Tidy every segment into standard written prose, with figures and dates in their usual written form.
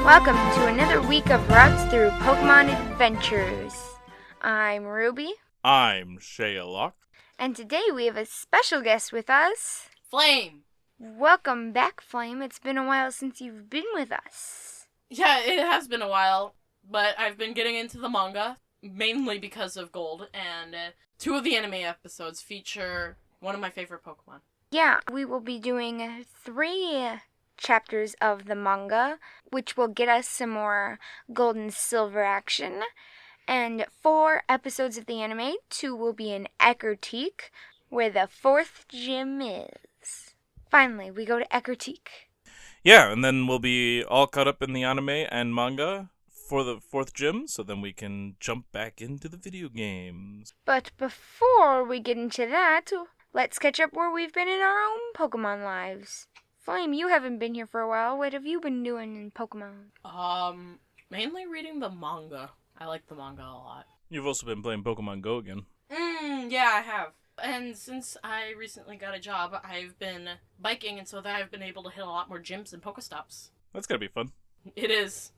Welcome to another week of routes through Pokemon Adventures. I'm Ruby. I'm Shaylock. And today we have a special guest with us. Flame! Welcome back, Flame. It's been a while since you've been with us. Yeah, it has been a while, but I've been getting into the manga, mainly because of Gold, and two of the anime episodes feature one of my favorite Pokemon. Yeah, we will be doing 3 chapters of the manga, which will get us some more gold and silver action. And 4 episodes of the anime. 2 will be in Ecruteak, where the 4th gym is. Finally, we go to Ecruteak. Yeah, and then we'll be all caught up in the anime and manga for the 4th gym, so then we can jump back into the video games. But before we get into that, let's catch up where we've been in our own Pokemon lives. Flame, you haven't been here for a while. What have you been doing in Pokemon? Mainly reading the manga. I like the manga a lot. You've also been playing Pokemon Go again. Yeah, I have. And since I recently got a job, I've been biking, and so that I've been able to hit a lot more gyms and Pokestops. That's gotta be fun. It is.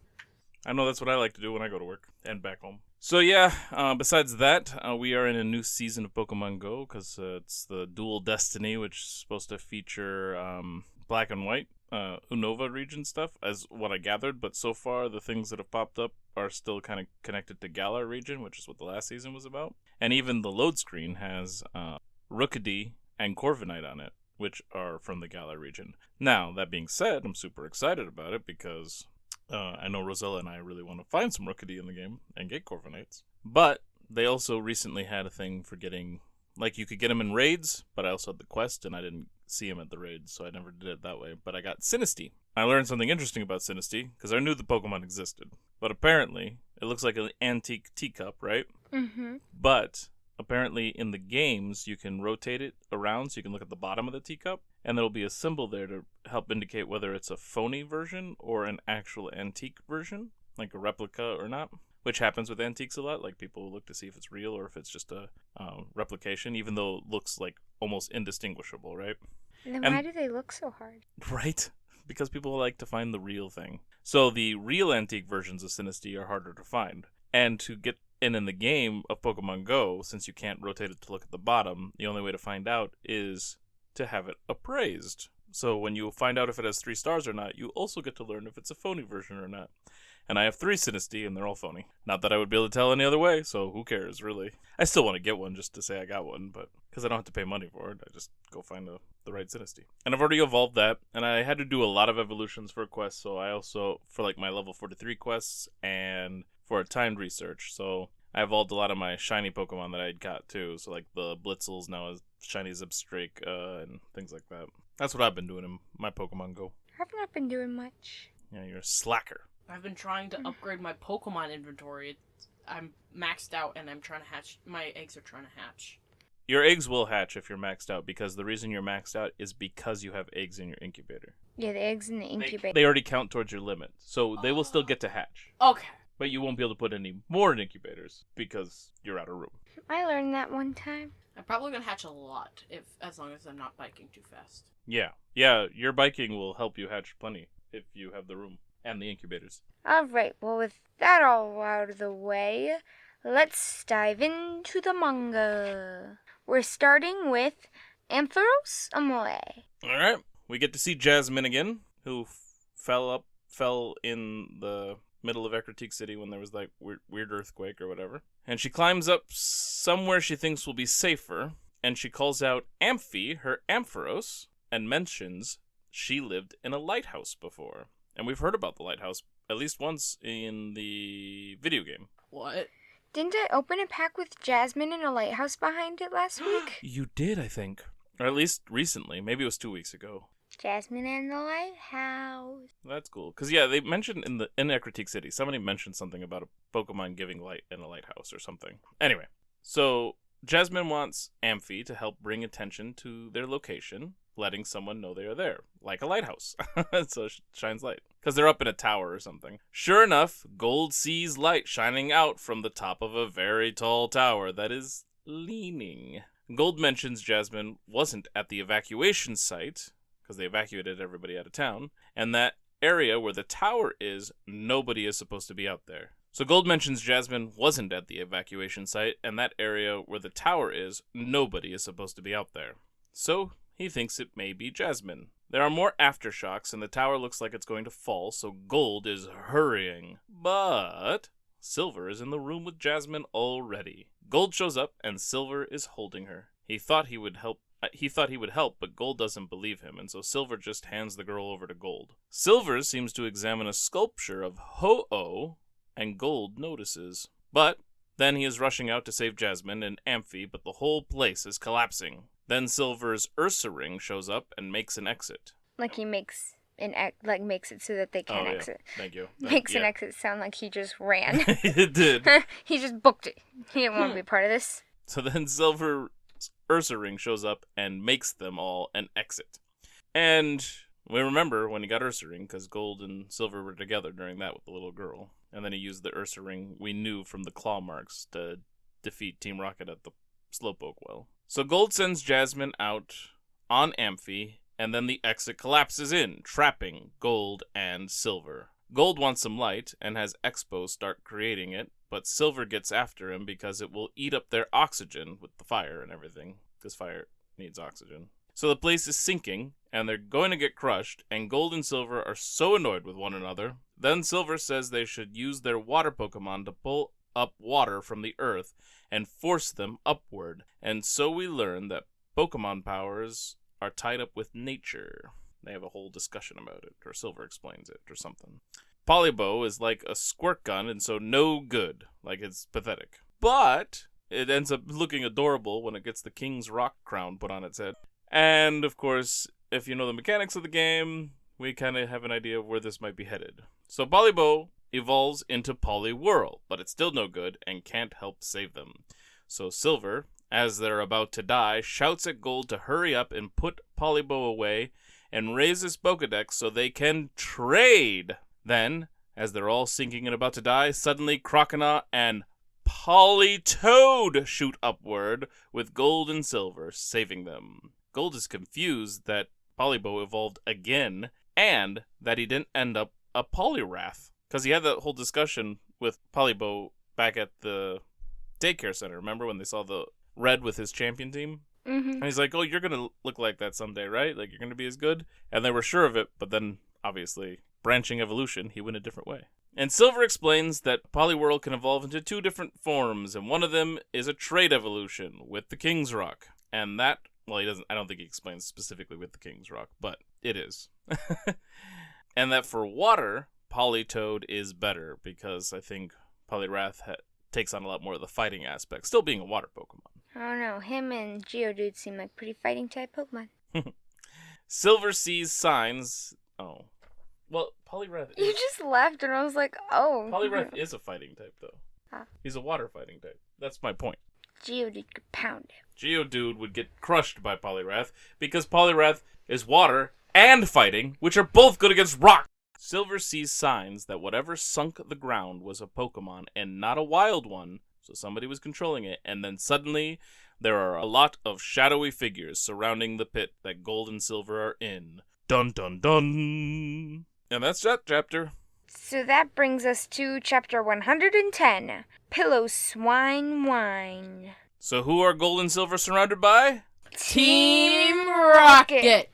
I know that's what I like to do when I go to work and back home. So yeah, besides that, we are in a new season of Pokemon Go, because it's the Dual Destiny, which is supposed to feature Black and White, Unova region stuff, as what I gathered, but so far the things that have popped up are still kind of connected to Galar region, which is what the last season was about. And even the load screen has Rookidee and Corviknight on it, which are from the Galar region. Now, that being said, I'm super excited about it because I know Rosella and I really want to find some Rookidee in the game and get Corviknights. But they also recently had a thing for getting, like, you could get them in raids, but I also had the quest and I didn't see him at the raids, so I never did it that way. But I got Sinistea. I learned something interesting about Sinistea, because I knew the Pokemon existed. But apparently, it looks like an antique teacup, right? Mm-hmm. But apparently in the games, you can rotate it around so you can look at the bottom of the teacup, and there'll be a symbol there to help indicate whether it's a phony version or an actual antique version, like a replica or not. Which happens with antiques a lot. Like, people look to see if it's real or if it's just a replication, even though it looks like almost indistinguishable, right? Then why do they look so hard? Right? Because people like to find the real thing. So the real antique versions of Sinistea are harder to find. And to get in the game of Pokemon Go, since you can't rotate it to look at the bottom, the only way to find out is to have it appraised. So when you find out if it has 3 stars or not, you also get to learn if it's a phony version or not. And I have 3 Sinistea, and they're all phony. Not that I would be able to tell any other way, so who cares, really? I still want to get one just to say I got one, but because I don't have to pay money for it, I just go find the right Sinistea. And I've already evolved that, and I had to do a lot of evolutions for quests, so I also, for like my level 43 quests, and for a timed research, so I evolved a lot of my shiny Pokemon that I got too, so like the Blitzels now is shiny Zipstrake, and things like that. That's what I've been doing in my Pokemon Go. I've not been doing much. Yeah, you're a slacker. I've been trying to upgrade my Pokemon inventory. I'm maxed out, and I'm trying to hatch. My eggs are trying to hatch. Your eggs will hatch if you're maxed out, because the reason you're maxed out is because you have eggs in your incubator. Yeah, the eggs in the incubator. They already count towards your limit, so they will still get to hatch. Okay. But you won't be able to put any more in incubators because you're out of room. I learned that one time. I'm probably gonna hatch a lot as long as I'm not biking too fast. Yeah, your biking will help you hatch plenty if you have the room and the incubators. Alright, well, with that all out of the way, let's dive into the manga. We're starting with Ampharos Amoe. Alright, we get to see Jasmine again, who fell in the middle of Ecruteak City when there was like weird earthquake or whatever. And she climbs up somewhere she thinks will be safer, and she calls out Amphi, her Ampharos, and mentions she lived in a lighthouse before. And we've heard about the lighthouse at least once in the video game. What? Didn't I open a pack with Jasmine and a lighthouse behind it last week? You did, I think. Or at least recently. Maybe it was 2 weeks ago. Jasmine and the lighthouse. That's cool. Because, yeah, they mentioned in Ecruteak City, somebody mentioned something about a Pokemon giving light in a lighthouse or something. Anyway, so Jasmine wants Amphi to help bring attention to their location, letting someone know they are there, like a lighthouse. So it shines light. Because they're up in a tower or something. Sure enough, Gold sees light shining out from the top of a very tall tower that is leaning. Gold mentions Jasmine wasn't at the evacuation site, because they evacuated everybody out of town, and that area where the tower is, nobody is supposed to be out there. So Gold mentions Jasmine wasn't at the evacuation site, and that area where the tower is, nobody is supposed to be out there. So he thinks it may be Jasmine. There are more aftershocks, and the tower looks like it's going to fall, so Gold is hurrying. But Silver is in the room with Jasmine already. Gold shows up, and Silver is holding her. He thought he would help, but Gold doesn't believe him, and so Silver just hands the girl over to Gold. Silver seems to examine a sculpture of Ho-Oh, and Gold notices. But then he is rushing out to save Jasmine and Amphi, but the whole place is collapsing. Then Silver's Ursa ring shows up and makes an exit. Like he makes makes it so that they can't exit. Thank you. Makes an exit sound like he just ran. It did. He just booked it. He didn't want to be part of this. So then Silver's Ursa ring shows up and makes them all an exit. And we remember when he got Ursa ring, because Gold and Silver were together during that with the little girl. And then he used the Ursa ring we knew from the claw marks to defeat Team Rocket at the Slowpoke Well. So Gold sends Jasmine out on Amphi, and then the exit collapses in, trapping Gold and Silver. Gold wants some light and has Expo start creating it, but Silver gets after him because it will eat up their oxygen with the fire and everything, because fire needs oxygen. So the place is sinking, and they're going to get crushed, and Gold and Silver are so annoyed with one another. Then Silver says they should use their water Pokemon to pull up water from the earth and force them upward. And so we learn that Pokemon powers are tied up with nature. They have a whole discussion about it, or Silver explains it, or something. Polybow is like a squirt gun, and so no good. Like, it's pathetic. But it ends up looking adorable when it gets the King's Rock crown put on its head. And, of course, if you know the mechanics of the game, we kind of have an idea of where this might be headed. So Polybow evolves into Poliwhirl, but it's still no good and can't help save them. So Silver, as they're about to die, shouts at Gold to hurry up and put Polybow away and raise his Pokedex so they can trade. Then, as they're all sinking and about to die, suddenly Croconaw and Politoed shoot upward with Gold and Silver, saving them. Gold is confused that Polybow evolved again, and that he didn't end up a Poliwrath. Because he had that whole discussion with Polybow back at the daycare center. Remember when they saw the red with his champion team? Mm-hmm. And he's like, oh, you're going to look like that someday, right? Like, you're going to be as good? And they were sure of it, but then, obviously, branching evolution, he went a different way. And Silver explains that Poliwhirl can evolve into two different forms, and one of them is a trade evolution with the King's Rock. And that, well, he doesn't, I don't think he explains specifically with the King's Rock, but it is. And that for water, Politoed is better, because I think Poliwrath takes on a lot more of the fighting aspect, still being a water Pokemon. I don't know. Him and Geodude seem like pretty fighting type Pokemon. Silver sees signs. Oh. Well, Poliwrath is... You just laughed and I was like, oh. Poliwrath is a fighting type, though. Huh. He's a water fighting type. That's my point. Geodude could pound him. Geodude would get crushed by Poliwrath, because Poliwrath is water and fighting, which are both good against rock. Silver sees signs that whatever sunk the ground was a Pokemon and not a wild one, so somebody was controlling it, and then suddenly there are a lot of shadowy figures surrounding the pit that Gold and Silver are in. Dun dun dun! And that's that chapter. So that brings us to chapter 110, Pillow Swine Wine. So who are Gold and Silver surrounded by? Team Rocket!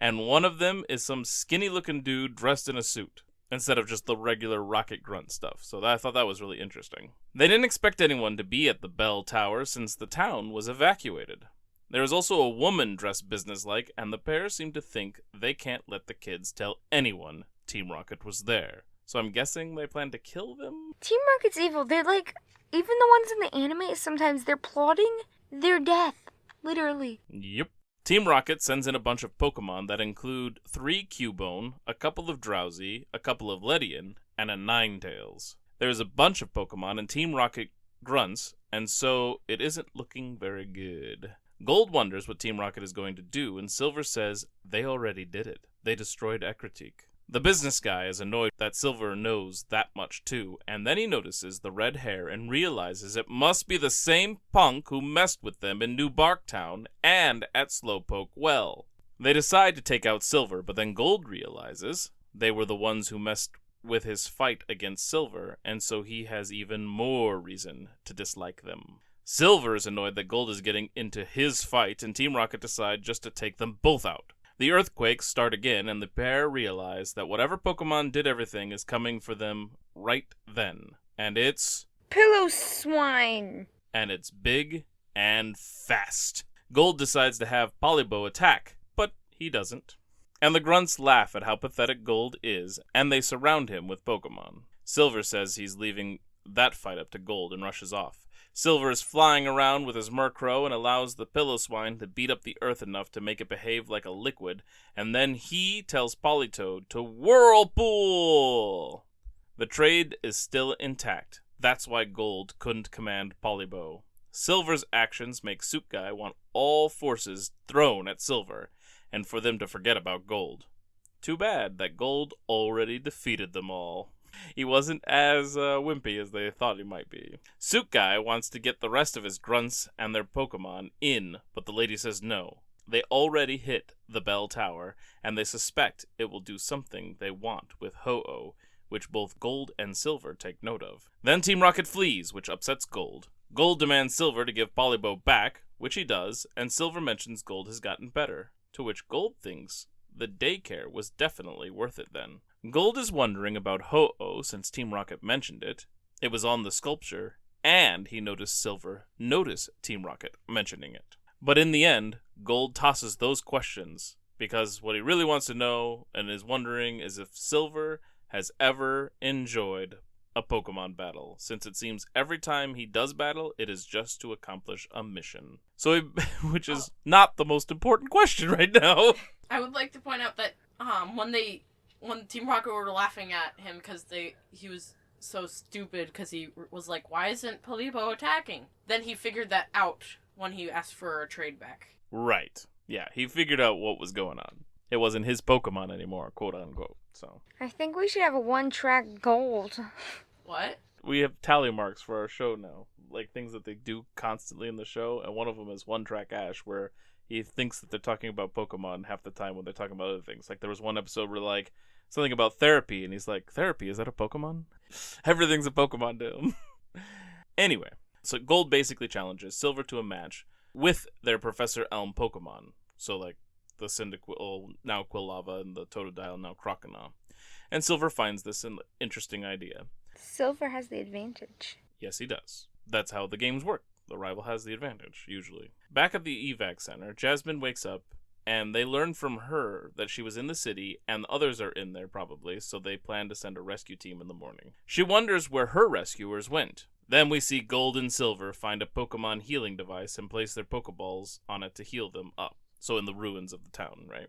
And one of them is some skinny-looking dude dressed in a suit, instead of just the regular Rocket Grunt stuff. So I thought that was really interesting. They didn't expect anyone to be at the Bell Tower since the town was evacuated. There is also a woman dressed businesslike, and the pair seem to think they can't let the kids tell anyone Team Rocket was there. So I'm guessing they plan to kill them? Team Rocket's evil. They're like, even the ones in the anime, sometimes they're plotting their death. Literally. Yep. Team Rocket sends in a bunch of Pokemon that include 3 Cubone, a couple of Drowsy, a couple of Ledian, and a Ninetales. There's a bunch of Pokemon, and Team Rocket grunts, and so it isn't looking very good. Gold wonders what Team Rocket is going to do, and Silver says they already did it. They destroyed Ecruteak. The business guy is annoyed that Silver knows that much too, and then he notices the red hair and realizes it must be the same punk who messed with them in New Barktown and at Slowpoke Well. They decide to take out Silver, but then Gold realizes They were the ones who messed with his fight against Silver, and so he has even more reason to dislike them. Silver is annoyed that Gold is getting into his fight, and Team Rocket decide just to take them both out. The earthquakes start again, and the pair realize that whatever Pokemon did everything is coming for them right then. And it's... Piloswine! And it's big and fast. Gold decides to have Polibo attack, but he doesn't. And the grunts laugh at how pathetic Gold is, and they surround him with Pokemon. Silver says he's leaving that fight up to Gold and rushes off. Silver is flying around with his Murkrow and allows the Piloswine to beat up the earth enough to make it behave like a liquid, and then he tells Politoed to Whirlpool! The trade is still intact. That's why Gold couldn't command Polibo. Silver's actions make Suitguy want all forces thrown at Silver, and for them to forget about Gold. Too bad that Gold already defeated them all. He wasn't as wimpy as they thought he might be. Suitguy wants to get the rest of his grunts and their Pokemon in, but the lady says no. They already hit the bell tower, and they suspect it will do something they want with Ho-Oh, which both Gold and Silver take note of. Then Team Rocket flees, which upsets Gold. Gold demands Silver to give Polibo back, which he does, and Silver mentions Gold has gotten better, to which Gold thinks the daycare was definitely worth it then. Gold is wondering about Ho-Oh since Team Rocket mentioned it. It was on the sculpture, and he noticed Silver notice Team Rocket mentioning it. But in the end, Gold tosses those questions, because what he really wants to know and is wondering is if Silver has ever enjoyed a Pokemon battle, since it seems every time he does battle, it is just to accomplish a mission. So, which is not the most important question right now. I would like to point out that when Team Rocket were laughing at him because he was so stupid because he was like, why isn't Polibo attacking? Then he figured that out when he asked for a trade back. Right. Yeah, he figured out what was going on. It wasn't his Pokemon anymore, quote unquote. So I think we should have a one-track Gold. What? We have tally marks for our show now, like things that they do constantly in the show, and one of them is one-track Ash, where he thinks that they're talking about Pokemon half the time when they're talking about other things. Like there was one episode where like something about therapy, and he's like, therapy, is that a Pokemon? Everything's a Pokemon to him. Anyway, so Gold basically challenges Silver to a match with their Professor Elm Pokemon. So like the Cyndaquil, now Quilava, and the Totodile, now Croconaw. And Silver finds this an interesting idea. Silver has the advantage. Yes, he does. That's how the games work. The rival has the advantage, usually. Back at the evac center, Jasmine wakes up, and they learn from her that she was in the city, and others are in there probably, so they plan to send a rescue team in the morning. She wonders where her rescuers went. Then we see Gold and Silver find a Pokemon healing device and place their Pokeballs on it to heal them up. So in the ruins of the town, right?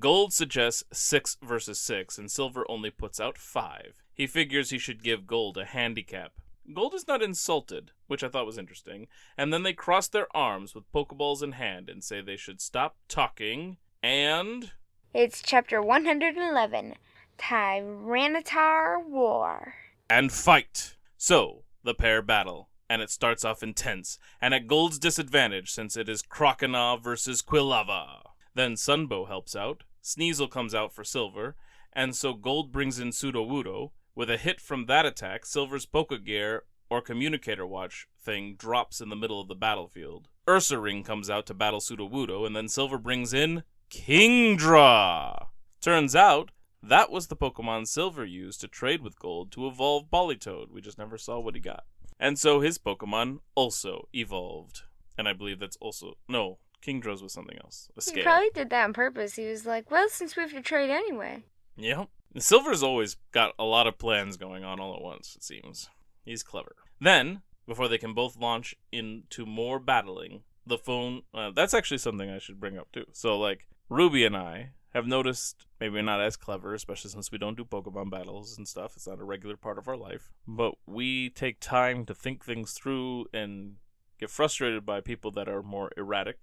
Gold suggests 6 versus 6, and Silver only puts out 5. He figures he should give Gold a handicap. Gold is not insulted, which I thought was interesting, and then they cross their arms with Pokeballs in hand and say they should stop talking, and... It's chapter 111, Tyranitar War. And fight! So, the pair battle, and it starts off intense, and at Gold's disadvantage since it is Croconaw versus Quilava. Then Sunbow helps out, Sneasel comes out for Silver, and so Gold brings in Sudowoodo. With a hit from that attack, Silver's Pokegear or Communicator Watch thing drops in the middle of the battlefield. Ursaring comes out to battle Sudowoodo, and then Silver brings in Kingdra! Turns out, that was the Pokemon Silver used to trade with Gold to evolve Politoed. We just never saw what he got. And so his Pokemon also evolved. And I believe that's also... No, Kingdra's was something else. A scale. He probably did that on purpose. He was like, well, since we have to trade anyway. Yep. Silver's always got a lot of plans going on all at once, it seems. He's clever. Then, before they can both launch into more battling, the phone... that's actually something I should bring up, too. So, like, Ruby and I have noticed, maybe we're not as clever, especially since we don't do Pokemon battles and stuff. It's not a regular part of our life. But we take time to think things through and get frustrated by people that are more erratic.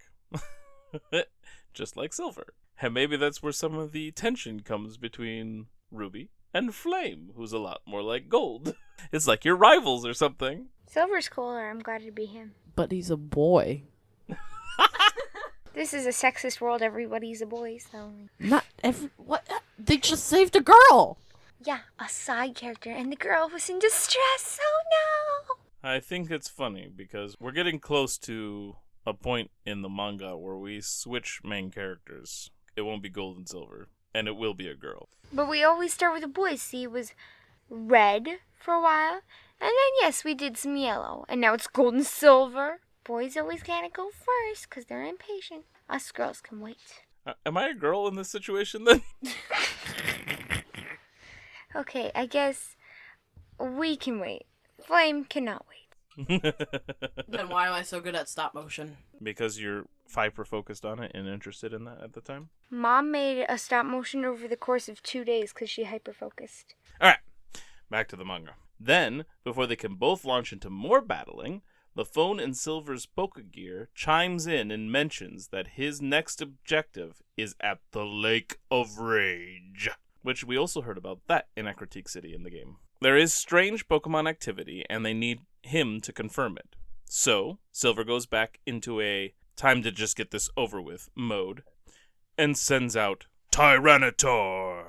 Just like Silver. And maybe that's where some of the tension comes between Ruby and Flame, who's a lot more like Gold. It's like your rivals or something. Silver's cooler. I'm glad to be him. But he's a boy. This is a sexist world. Everybody's a boy, so... What? They just saved a girl. Yeah, a side character, and the girl was in distress. Oh no! I think it's funny because we're getting close to a point in the manga where we switch main characters. It won't be gold and silver, and it will be a girl. But we always start with the boys. See, it was red for a while, and then yes, we did some yellow, and now it's gold and silver. Boys always gotta go first because they're impatient. Us girls can wait. Am I a girl in this situation then? Okay, I guess we can wait. Flame cannot wait. Then why am I so good at stop motion? Because you're hyper-focused on it and interested in that at the time? Mom made a stop motion over the course of 2 days because she hyper-focused. Alright, back to the manga. Then, before they can both launch into more battling, the phone in Silver's Pokegear chimes in and mentions that his next objective is at the Lake of Rage, which we also heard about that in Ecruteak City in the game. There is strange Pokemon activity, and they need him to confirm it. So, Silver goes back into a time to just get this over with mode, and sends out Tyranitar.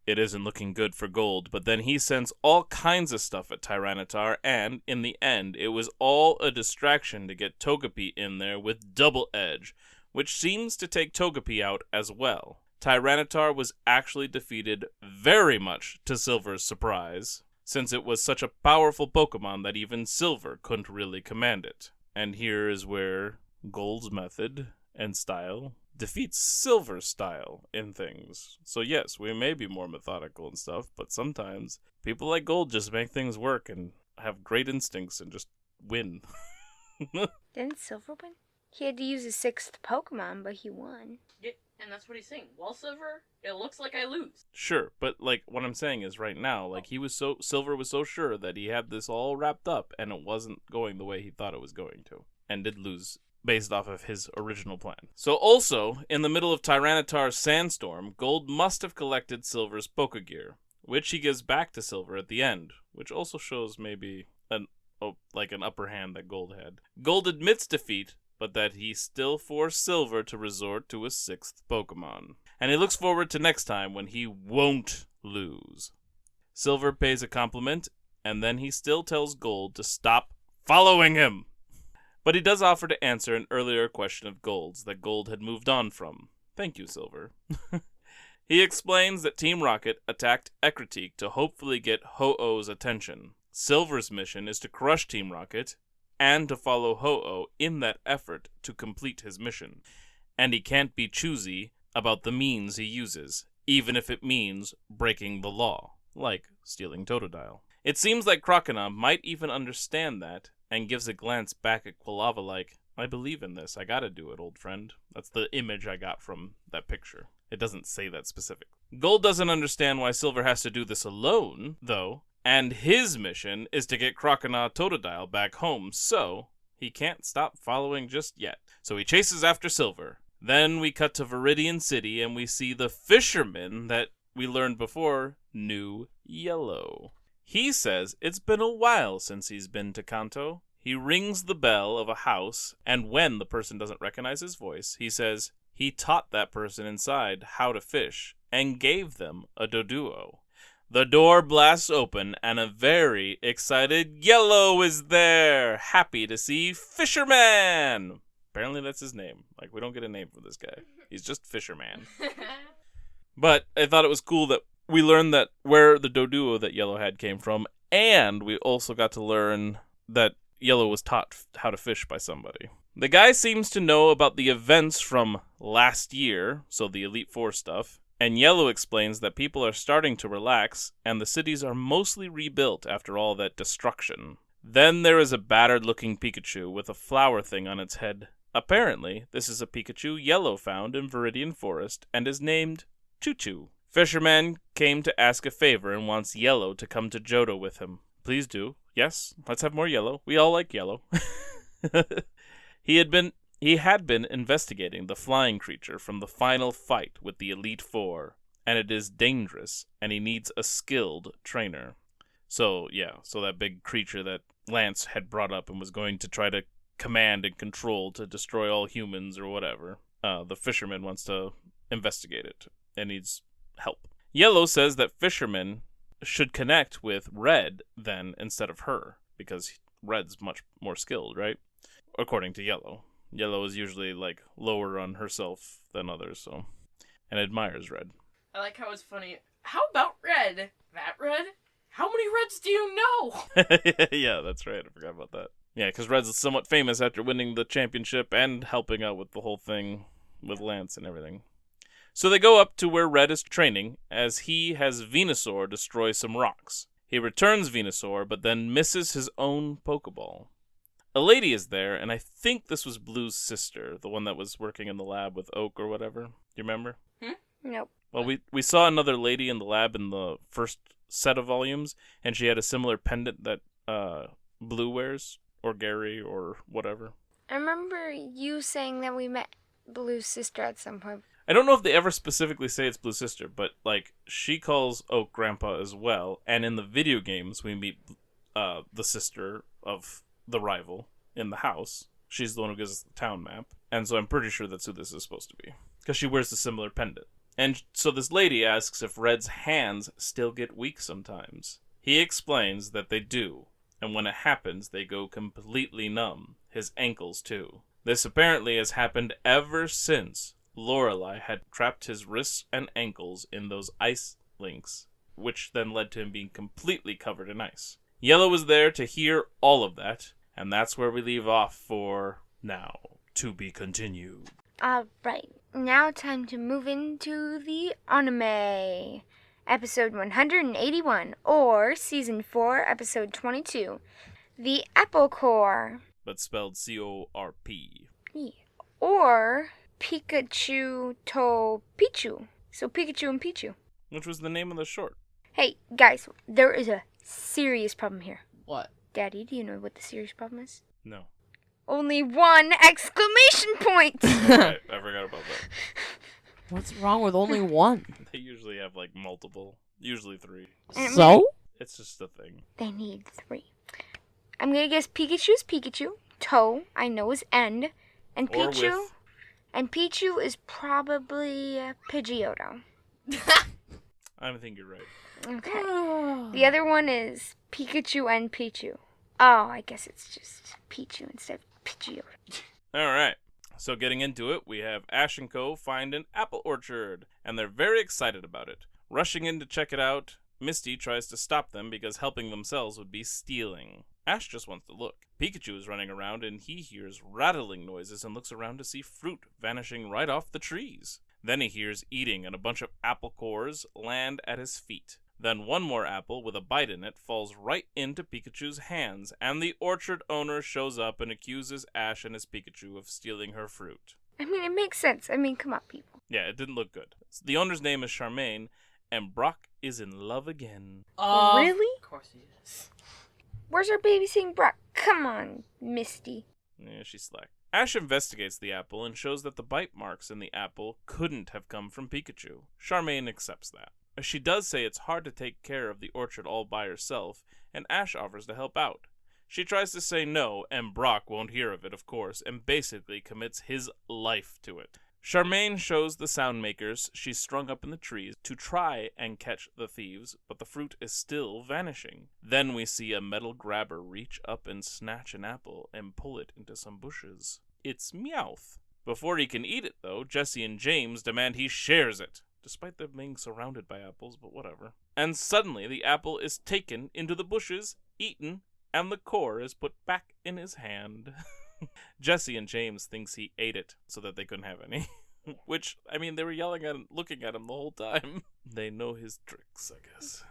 It isn't looking good for Gold, but then he sends all kinds of stuff at Tyranitar, and, in the end, it was all a distraction to get Togepi in there with Double Edge, which seems to take Togepi out as well. Tyranitar was actually defeated very much to Silver's surprise, since it was such a powerful Pokemon that even Silver couldn't really command it. And here is where Gold's method and style defeats Silver's style in things. So yes, we may be more methodical and stuff, but sometimes people like Gold just make things work and have great instincts and just win. Didn't Silver win? He had to use his 6th Pokemon, but he won. Yeah, and that's what he's saying. Well, Silver, it looks like I lose. Sure, but like what I'm saying is right now, like Silver was so sure that he had this all wrapped up and it wasn't going the way he thought it was going to, and did lose based off of his original plan. So also, in the middle of Tyranitar's sandstorm, Gold must have collected Silver's Pokegear, which he gives back to Silver at the end, which also shows maybe an upper hand that Gold had. Gold admits defeat, but that he still forced Silver to resort to his 6th Pokemon. And he looks forward to next time when he won't lose. Silver pays a compliment, and then he still tells Gold to stop following him. But he does offer to answer an earlier question of Gold's that Gold had moved on from. Thank you, Silver. He explains that Team Rocket attacked Ecruteak to hopefully get Ho-Oh's attention. Silver's mission is to crush Team Rocket and to follow Ho-Oh in that effort to complete his mission. And he can't be choosy about the means he uses, even if it means breaking the law, like stealing Totodile. It seems like Croconaw might even understand that, and gives a glance back at Quilava like, I believe in this, I gotta do it, old friend. That's the image I got from that picture. It doesn't say that specific. Gold doesn't understand why Silver has to do this alone, though, and his mission is to get Croconaw Totodile back home, so he can't stop following just yet. So he chases after Silver. Then we cut to Viridian City, and we see the fisherman that we learned before knew Yellow. He says it's been a while since he's been to Kanto. He rings the bell of a house, and when the person doesn't recognize his voice, he says he taught that person inside how to fish and gave them a Doduo. The door blasts open, and a very excited Yellow is there, happy to see Fisherman. Apparently that's his name. Like, we don't get a name for this guy. He's just Fisherman. But I thought it was cool that we learned that where the Doduo that Yellow had came from, and we also got to learn that Yellow was taught how to fish by somebody. The guy seems to know about the events from last year, so the Elite Four stuff, and Yellow explains that people are starting to relax, and the cities are mostly rebuilt after all that destruction. Then there is a battered-looking Pikachu with a flower thing on its head. Apparently, this is a Pikachu Yellow found in Viridian Forest, and is named Choo-Choo. Fisherman came to ask a favor and wants Yellow to come to Johto with him. Please do. Yes, let's have more Yellow. We all like Yellow. He had been investigating the flying creature from the final fight with the Elite Four, and it is dangerous, and he needs a skilled trainer. So that big creature that Lance had brought up and was going to try to command and control to destroy all humans or whatever, the fisherman wants to investigate it. and needs help. Yellow says that Fisherman should connect with Red then instead of her, because Red's much more skilled, right? According to Yellow. Yellow is usually, like, lower on herself than others, so... and admires Red. I like how it's funny. How about Red? That Red? How many Reds do you know? Yeah, that's right. I forgot about that. Yeah, because Red's somewhat famous after winning the championship and helping out with the whole thing with Lance and everything. So they go up to where Red is training, as he has Venusaur destroy some rocks. He returns Venusaur, but then misses his own Pokeball. A lady is there, and I think this was Blue's sister, the one that was working in the lab with Oak or whatever. Do you remember? Nope. Well, we saw another lady in the lab in the first set of volumes, and she had a similar pendant that Blue wears, or Gary, or whatever. I remember you saying that we met Blue's sister at some point. I don't know if they ever specifically say it's Blue's sister, but, like, she calls Oak Grandpa as well, and in the video games we meet the sister of the rival in the house. She's the one who gives us the town map, and so I'm pretty sure that's who this is supposed to be, because she wears a similar pendant. And so this lady asks if Red's hands still get weak sometimes. He explains that they do, and when it happens, they go completely numb. His ankles, too. This apparently has happened ever since Lorelei had trapped his wrists and ankles in those ice links, which then led to him being completely covered in ice. Yellow was there to hear all of that, and that's where we leave off for now. To be continued. Alright, now time to move into the anime. Episode 181, or Season 4, Episode 22. The Apple Core. But spelled C-O-R-P. Yeah. Or Pikachu to Pichu. So Pikachu and Pichu. Which was the name of the short. Hey, guys, there is a serious problem here. What? Daddy, do you know what the serious problem is? No. Only one exclamation point! Right, I forgot about that. What's wrong with only one? They usually have, like, multiple. Usually 3. So? It's just a thing. They need 3. I'm gonna guess Pikachu's Pikachu. Toe, I know, is end. And Or Pichu... with. And Pichu is probably Pidgeotto. I think you're right. Okay. The other one is Pikachu and Pichu. Oh, I guess it's just Pichu instead of Pidgeotto. Alright. So getting into it, we have Ash and Co. find an apple orchard, and they're very excited about it. Rushing in to check it out, Misty tries to stop them because helping themselves would be stealing. Ash just wants to look. Pikachu is running around and he hears rattling noises and looks around to see fruit vanishing right off the trees. Then he hears eating and a bunch of apple cores land at his feet. Then one more apple with a bite in it falls right into Pikachu's hands, and the orchard owner shows up and accuses Ash and his Pikachu of stealing her fruit. I mean, it makes sense. I mean, come on, people. Yeah, it didn't look good. The owner's name is Charmaine, and Brock is in love again. Really? Of course he is. Where's our babysitting Brock? Come on, Misty. Yeah, she's slack. Ash investigates the apple and shows that the bite marks in the apple couldn't have come from Pikachu. Charmaine accepts that. She does say it's hard to take care of the orchard all by herself, and Ash offers to help out. She tries to say no, and Brock won't hear of it, of course, and basically commits his life to it. Charmaine shows the sound makers she's strung up in the trees to try and catch the thieves, but the fruit is still vanishing. Then we see a metal grabber reach up and snatch an apple and pull it into some bushes. It's Meowth. Before he can eat it, though, Jesse and James demand he shares it, despite them being surrounded by apples, but whatever. And suddenly the apple is taken into the bushes, eaten, and the core is put back in his hand. Jesse and James thinks he ate it so that they couldn't have any. Which, I mean, they were yelling at him, looking at him the whole time. They know his tricks, I guess.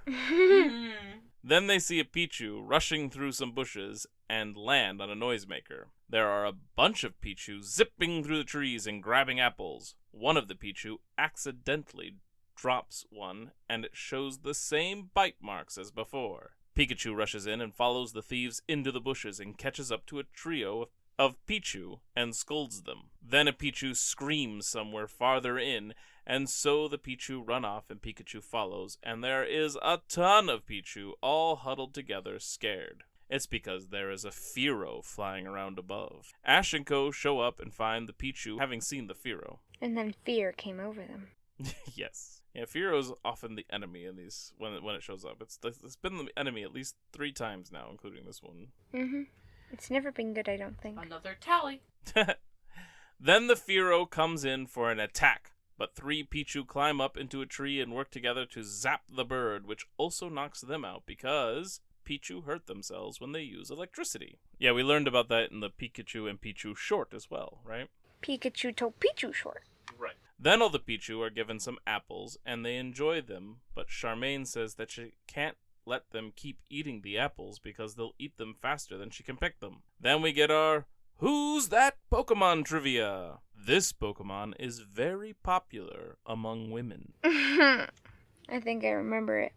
Then they see a Pichu rushing through some bushes and land on a noisemaker. There are a bunch of Pichu zipping through the trees and grabbing apples. One of the Pichu accidentally drops one, and it shows the same bite marks as before. Pikachu rushes in and follows the thieves into the bushes and catches up to a trio of Pichu and scolds them. Then a Pichu screams somewhere farther in, and so the Pichu run off and Pikachu follows, and there is a ton of Pichu all huddled together, scared. It's because there is a Fearow flying around above. Ash and Co. show up and find the Pichu having seen the Fearow. And then fear came over them. Yes. Yeah, Fearo's often the enemy in these when it shows up. It's been the enemy at least 3 times now, including this one. Mm-hmm. It's never been good, I don't think. Another tally. Then the Fearow comes in for an attack, but 3 Pichu climb up into a tree and work together to zap the bird, which also knocks them out because Pichu hurt themselves when they use electricity. Yeah, we learned about that in the Pikachu and Pichu short as well, right? Pikachu told Pichu short. Right. Then all the Pichu are given some apples, and they enjoy them, but Charmaine says that she can't let them keep eating the apples because they'll eat them faster than she can pick them. Then we get our Who's That Pokemon trivia. This Pokemon is very popular among women. I think I remember it.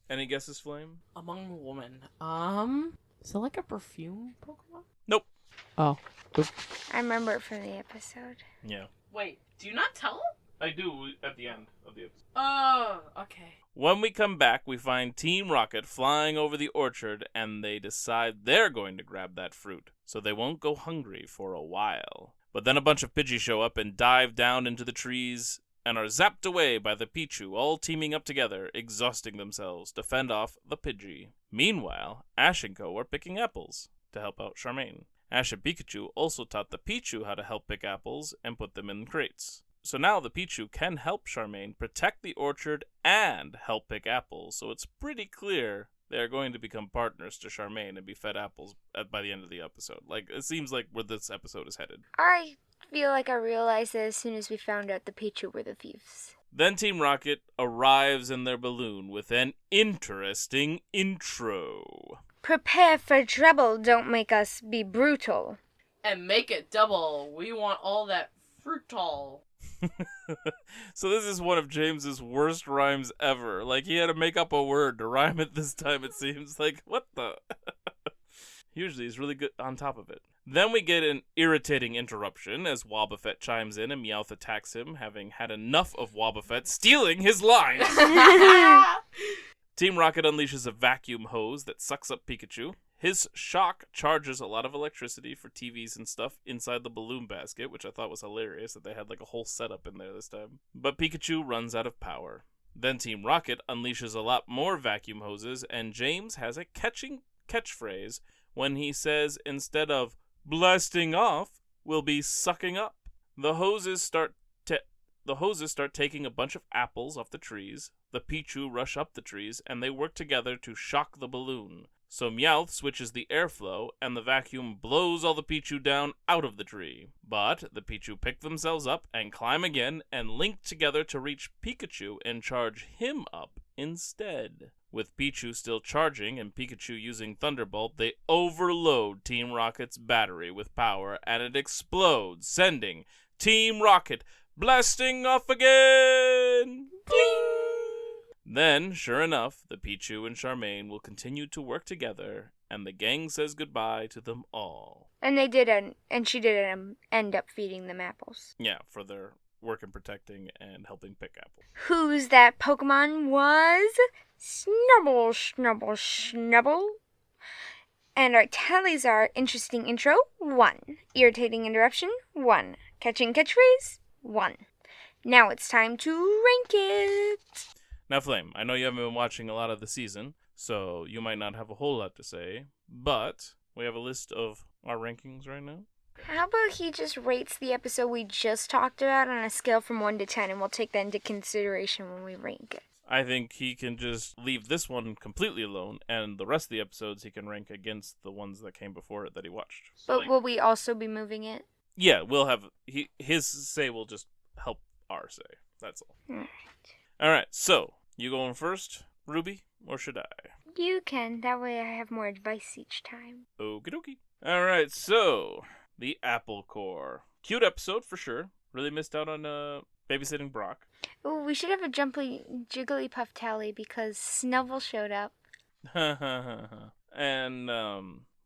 Any guesses, Flame? Among women. Is it like a perfume Pokemon? Nope. Oh. I remember it from the episode. Yeah. Wait, do you not tell him? I do at the end of the episode. Oh, okay. When we come back, we find Team Rocket flying over the orchard, and they decide they're going to grab that fruit, so they won't go hungry for a while. But then a bunch of Pidgey show up and dive down into the trees and are zapped away by the Pichu, all teaming up together, exhausting themselves to fend off the Pidgey. Meanwhile, Ash and Co. are picking apples to help out Charmaine. Ash and Pikachu also taught the Pichu how to help pick apples and put them in crates. So now the Pichu can help Charmaine protect the orchard and help pick apples, so it's pretty clear they are going to become partners to Charmaine and be fed apples by the end of the episode. Like, it seems like where this episode is headed. I feel like I realized that as soon as we found out the Pichu were the thieves. Then Team Rocket arrives in their balloon with an interesting intro. Prepare for trouble, don't make us be brutal. And make it double. We want all that fruital. So this is one of James's worst rhymes ever. Like, he had to make up a word to rhyme it this time, it seems. Like, what the? Usually he's really good on top of it. Then we get an irritating interruption as Wobbuffet chimes in and Meowth attacks him, having had enough of Wobbuffet stealing his lines. Team Rocket unleashes a vacuum hose that sucks up Pikachu. His shock charges a lot of electricity for TVs and stuff inside the balloon basket, which I thought was hilarious that they had like a whole setup in there this time. But Pikachu runs out of power. Then Team Rocket unleashes a lot more vacuum hoses, and James has a catching catchphrase when he says instead of blasting off, we'll be sucking up. The hoses start taking a bunch of apples off the trees. The Pichu rush up the trees, and they work together to shock the balloon. So Meowth switches the airflow, and the vacuum blows all the Pichu down out of the tree. But the Pichu pick themselves up and climb again and link together to reach Pikachu and charge him up instead. With Pichu still charging and Pikachu using Thunderbolt, they overload Team Rocket's battery with power, and it explodes, sending Team Rocket blasting off again! Ding! Then, sure enough, the Pichu and Charmaine will continue to work together, and the gang says goodbye to them all. And she did end up feeding them apples. Yeah, for their work in protecting and helping pick apples. Who's That Pokemon was Snubble, Snubble, Snubble. And our tallies are interesting intro, 1. Irritating interruption, 1. Catching catchphrase, 1. Now it's time to rank it. Now, Flame, I know you haven't been watching a lot of the season, so you might not have a whole lot to say, but we have a list of our rankings right now. How about he just rates the episode we just talked about on a scale from 1 to 10, and we'll take that into consideration when we rank it. I think he can just leave this one completely alone, and the rest of the episodes he can rank against the ones that came before it that he watched. So, but will we also be moving it? Yeah, we'll have... his say will just help our say. That's all. Alright, so, you going first, Ruby, or should I? You can. That way I have more advice each time. Okie dokie. Alright, so, the Apple Core. Cute episode, for sure. Really missed out on babysitting Brock. Ooh, we should have a Jigglypuff tally because Snubble showed up. And,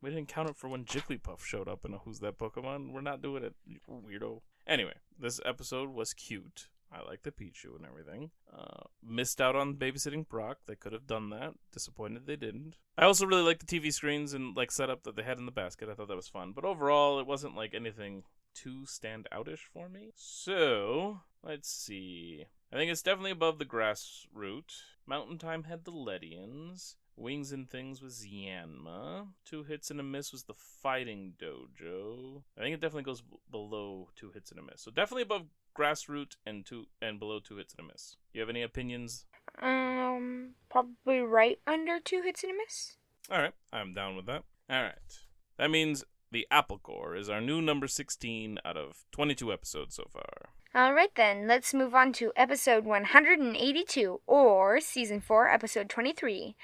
we didn't count it for when Jigglypuff showed up in a Who's That Pokemon. We're not doing it, weirdo. Anyway, this episode was cute. I like the Pichu and everything. Missed out on babysitting Brock. They could have done that. Disappointed they didn't. I also really liked the TV screens and like setup that they had in the basket. I thought that was fun. But overall, it wasn't like anything too stand-outish for me. So, let's see. I think it's definitely above the Grassroot. Mountain Time had the Ledians. Wings and Things was Yanma. 2 Hits and a Miss was the Fighting Dojo. I think it definitely goes below 2 Hits and a Miss. So definitely above Grassroot and below 2 Hits and a Miss. You have any opinions? Probably right under 2 Hits and a Miss. Alright, I'm down with that. Alright. That means the Apple Core is our new number 16 out of 22 episodes so far. Alright then, let's move on to episode 182, or season 4, episode 23.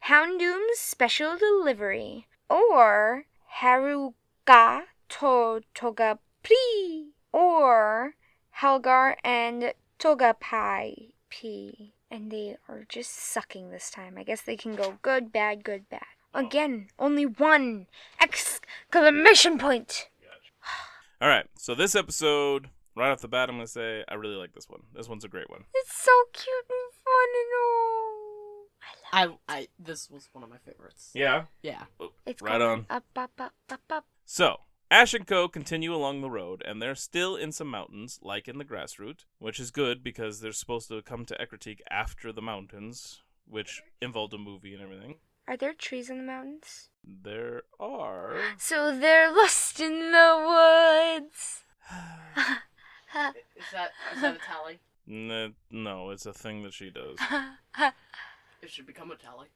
Houndoom's Special Delivery, or Haruka to Togepi, or Helgar and Togepi. And they are just sucking this time. I guess they can go good, bad, good, bad. Again, only one exclamation point. Alright, so this episode, right off the bat, I'm going to say I really like this one. This one's a great one. It's so cute and fun and all. I this was one of my favorites. Yeah? Yeah. It's right on. Up. So, Ash and Co. continue along the road, and they're still in some mountains, like in the Grassroot, which is good because they're supposed to come to Ecruteak after the mountains, which involved a movie and everything. Are there trees in the mountains? There are. So they're lost in the woods. Is that a tally? No, it's a thing that she does. It should become a tally.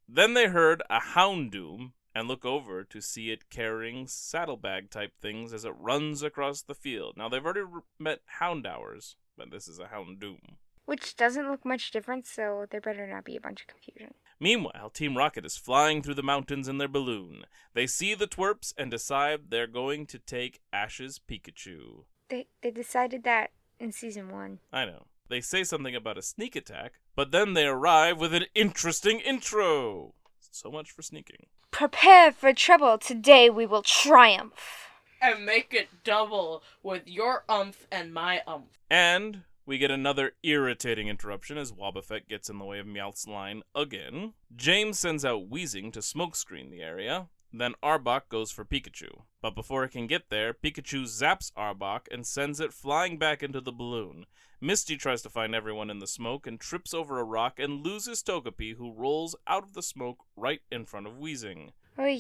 Then they heard a Houndoom and look over to see it carrying saddlebag type things as it runs across the field. Now, they've already met Houndours, but this is a Houndoom. Which doesn't look much different, so there better not be a bunch of confusion. Meanwhile, Team Rocket is flying through the mountains in their balloon. They see the twerps and decide they're going to take Ash's Pikachu. They decided that in season 1. I know. They say something about a sneak attack, but then they arrive with an interesting intro. So much for sneaking. Prepare for trouble. Today we will triumph. And make it double with your umph and my umph. And we get another irritating interruption as Wobbuffet gets in the way of Meowth's line again. James sends out Weezing to smokescreen the area. Then Arbok goes for Pikachu. But before it can get there, Pikachu zaps Arbok and sends it flying back into the balloon. Misty tries to find everyone in the smoke and trips over a rock and loses Togepi, who rolls out of the smoke right in front of Weezing. Oy,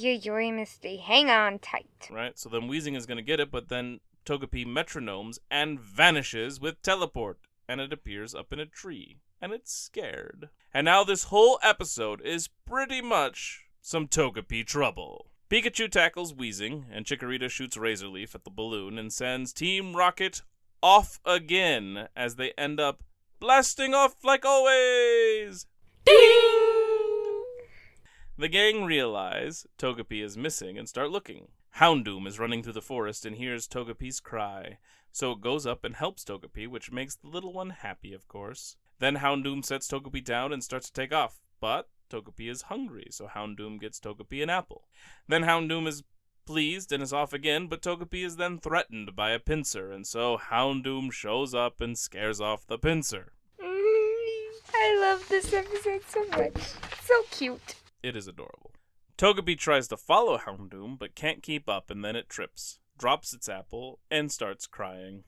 Misty. Hang on tight. Right, so then Weezing is going to get it, but then Togepi metronomes and vanishes with teleport, and it appears up in a tree, and it's scared. And now this whole episode is pretty much some Togepi trouble. Pikachu tackles Weezing, and Chikorita shoots Razor Leaf at the balloon and sends Team Rocket off again as they end up blasting off like always. Ding! The gang realize Togepi is missing and start looking. Houndoom is running through the forest and hears Togepi's cry, so it goes up and helps Togepi, which makes the little one happy, of course. Then Houndoom sets Togepi down and starts to take off, but Togepi is hungry, so Houndoom gets Togepi an apple. Then Houndoom is pleased and is off again, but Togepi is then threatened by a pincer, and so Houndoom shows up and scares off the pincer. I love this episode so much. So cute. It is adorable. Togepi tries to follow Houndoom, but can't keep up, and then it trips, drops its apple, and starts crying.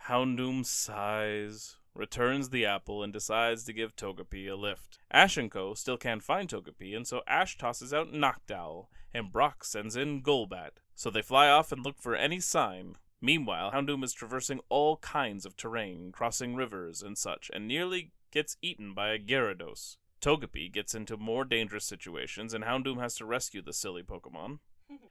Houndoom sighs, returns the apple, and decides to give Togepi a lift. Ash and Co. still can't find Togepi, and so Ash tosses out Noctowl, and Brock sends in Golbat. So they fly off and look for any sign. Meanwhile, Houndoom is traversing all kinds of terrain, crossing rivers and such, and nearly gets eaten by a Gyarados. Togepi gets into more dangerous situations, and Houndoom has to rescue the silly Pokemon.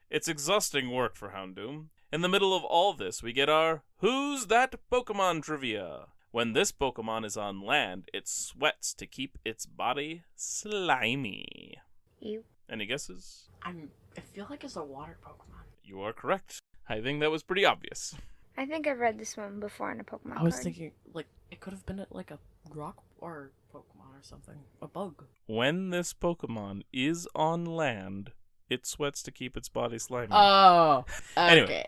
It's exhausting work for Houndoom. In the middle of all this, we get our Who's That Pokemon trivia. When this Pokemon is on land, it sweats to keep its body slimy. Ew. Any guesses? I feel like it's a water Pokemon. You are correct. I think that was pretty obvious. I think I've read this one before in a Pokemon I was card. thinking, like, it could have been like a rock or Pokemon or something. A bug. When this Pokemon is on land, it sweats to keep its body slimy. Oh, okay. Anyway.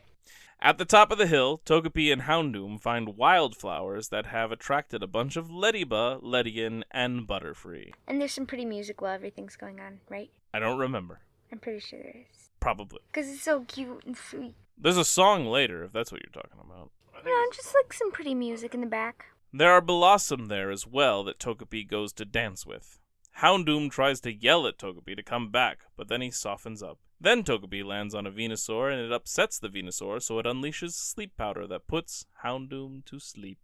At the top of the hill, Togepi and Houndoom find wildflowers that have attracted a bunch of Leddyba, Leddian, and Butterfree. And there's some pretty music while everything's going on, right? I don't remember. I'm pretty sure there is. Probably. Because it's so cute and sweet. There's a song later, if that's what you're talking about. No, just like some pretty music in the back. There are Blossom there as well that Togepi goes to dance with. Houndoom tries to yell at Togepi to come back, but then he softens up. Then Togepi lands on a Venusaur and it upsets the Venusaur, so it unleashes sleep powder that puts Houndoom to sleep.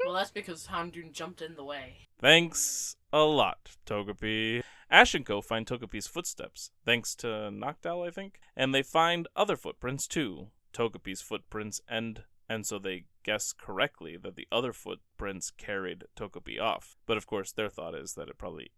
Well, that's because Houndoom jumped in the way. Thanks a lot, Togepi. Ash and Co. find Togepi's footsteps, thanks to Noctowl, I think, and they find other footprints too, Togepi's footprints, and so they guess correctly that the other footprints carried Togepi off. But of course, their thought is that it probably,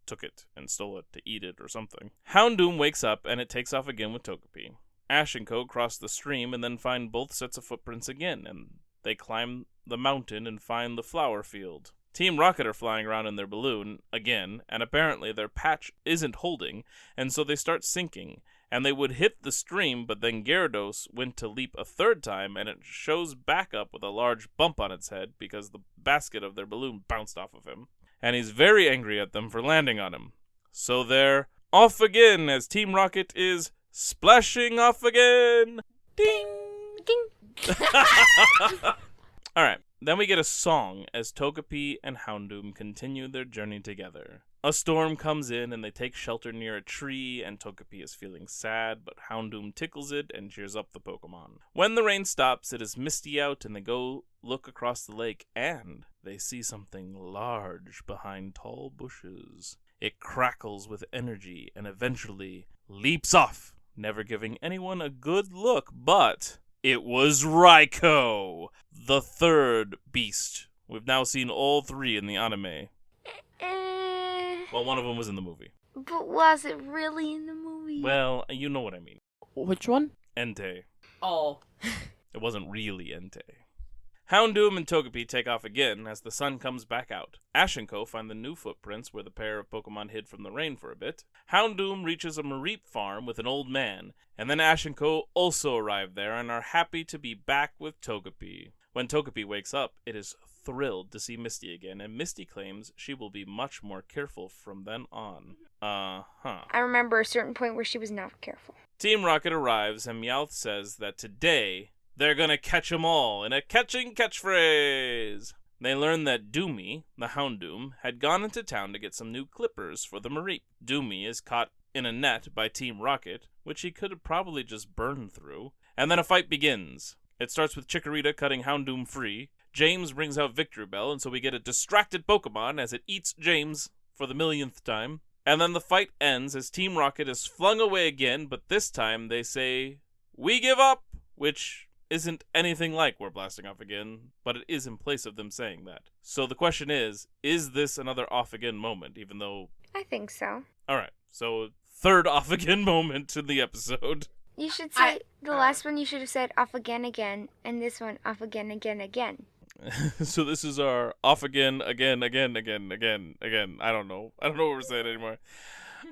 took it and stole it to eat it or something. Houndoom wakes up and it takes off again with Togepi. Ash and Co. cross the stream and then find both sets of footprints again, and they climb the mountain and find the flower field. Team Rocket are flying around in their balloon, again, and apparently their patch isn't holding, and so they start sinking. And they would hit the stream, but then Gyarados went to leap a third time, and it shows back up with a large bump on its head because the basket of their balloon bounced off of him. And he's very angry at them for landing on him. So they're off again as Team Rocket is splashing off again. Ding! Ding! Alright, then we get a song as Togepi and Houndoom continue their journey together. A storm comes in and they take shelter near a tree, and Togepi is feeling sad, but Houndoom tickles it and cheers up the Pokemon. When the rain stops, it is misty out and they go look across the lake, and they see something large behind tall bushes. It crackles with energy and eventually leaps off, never giving anyone a good look, but it was Raikou, the third beast. We've now seen all three in the anime. Well, one of them was in the movie. But was it really in the movie? Well, you know what I mean. Which one? Entei. Oh. It wasn't really Entei. Houndoom and Togepi take off again as the sun comes back out. Ash and Co. find the new footprints where the pair of Pokemon hid from the rain for a bit. Houndoom reaches a Mareep farm with an old man, and then Ash and Co. also arrive there and are happy to be back with Togepi. When Togepi wakes up, it is thrilled to see Misty again, and Misty claims she will be much more careful from then on. I remember a certain point where she was not careful. Team Rocket arrives, and Meowth says that today they're gonna catch 'em all in a catching catchphrase. They learn that Doomy, the Houndoom, had gone into town to get some new clippers for the Mareep. Doomy is caught in a net by Team Rocket, which he could have probably just burned through, and then a fight begins. It starts with Chikorita cutting Houndoom free. James brings out Victory Bell, and so we get a distracted Pokemon as it eats James for the millionth time. And then the fight ends as Team Rocket is flung away again, but this time they say, "We give up," which isn't anything like "we're blasting off again," but it is in place of them saying that. So the question is this another off again moment, even though... I think so. Alright, so third off again moment in the episode. You should say, the last one you should have said off again, and this one off again. So this is our off again. I don't know what we're saying anymore.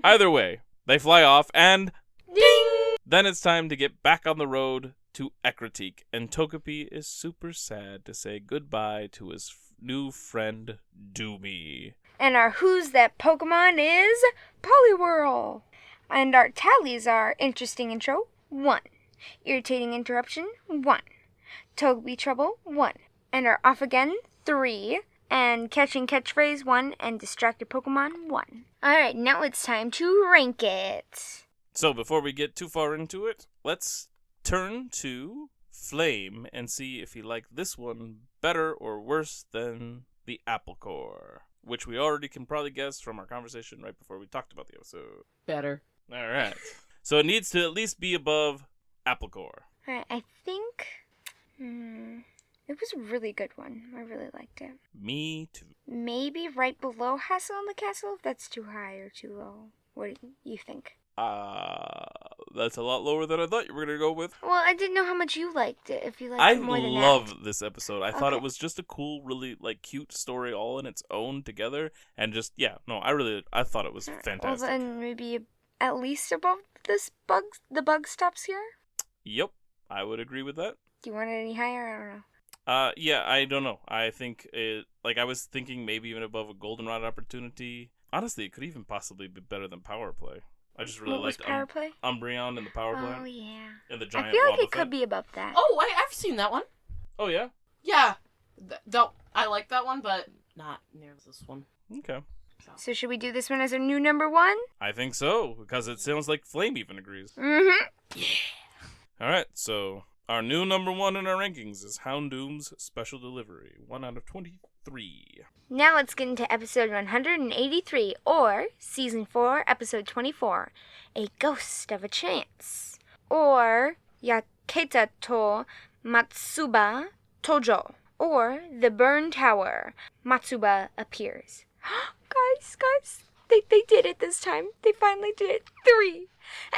Either way, they fly off and... Ding! Then it's time to get back on the road to Ecruteak, and Togepi is super sad to say goodbye to his new friend, Doomy. And our Who's That Pokemon is Poliwhirl. And our tallies are interesting intro, 1. Irritating interruption, 1. Togepi trouble, 1. And our off again, 3. And catching catchphrase, 1. And distracted Pokemon, 1. Alright, now it's time to rank it. So before we get too far into it, let's turn to Flame and see if he liked this one better or worse than the Apple Core, which we already can probably guess from our conversation right before we talked about the episode. Better. Alright. So it needs to at least be above Apple Core. Alright, I think... it was a really good one. I really liked it. Me too. Maybe right below Hassle in the Castle, if that's too high or too low. What do you think? That's a lot lower than I thought you were going to go with. Well, I didn't know how much you liked it, if you liked it more than that. I love this episode. I thought Okay. it was just a cool, really, cute story all in its own together. And just, I thought it was fantastic. Well, then maybe at least above the bug stops here? Yep. I would agree with that. Do you want it any higher? I don't know. Yeah, I don't know. I think I was thinking maybe even above a goldenrod opportunity. Honestly, it could even possibly be better than power play. I just really liked power play? Umbreon and the power plant. Oh yeah. And the giant I feel like it Wobbuffet. could be above that. Oh, I've seen that one. Oh yeah. Yeah, I like that one, but not near this one. Okay. So should we do this one as our new number 1? I think so, because it sounds like Flame even agrees. Mm-hmm. Yeah. Alright, so our new number 1 in our rankings is Houndoom's Special Delivery. 1 out of 23. Now let's get into episode 183, or season 4, episode 24, A Ghost of a Chance, or Yaketa to Matsuba Tojo, or The Burn Tower, Matsuba Appears. Guys, they did it this time. They finally did it. 3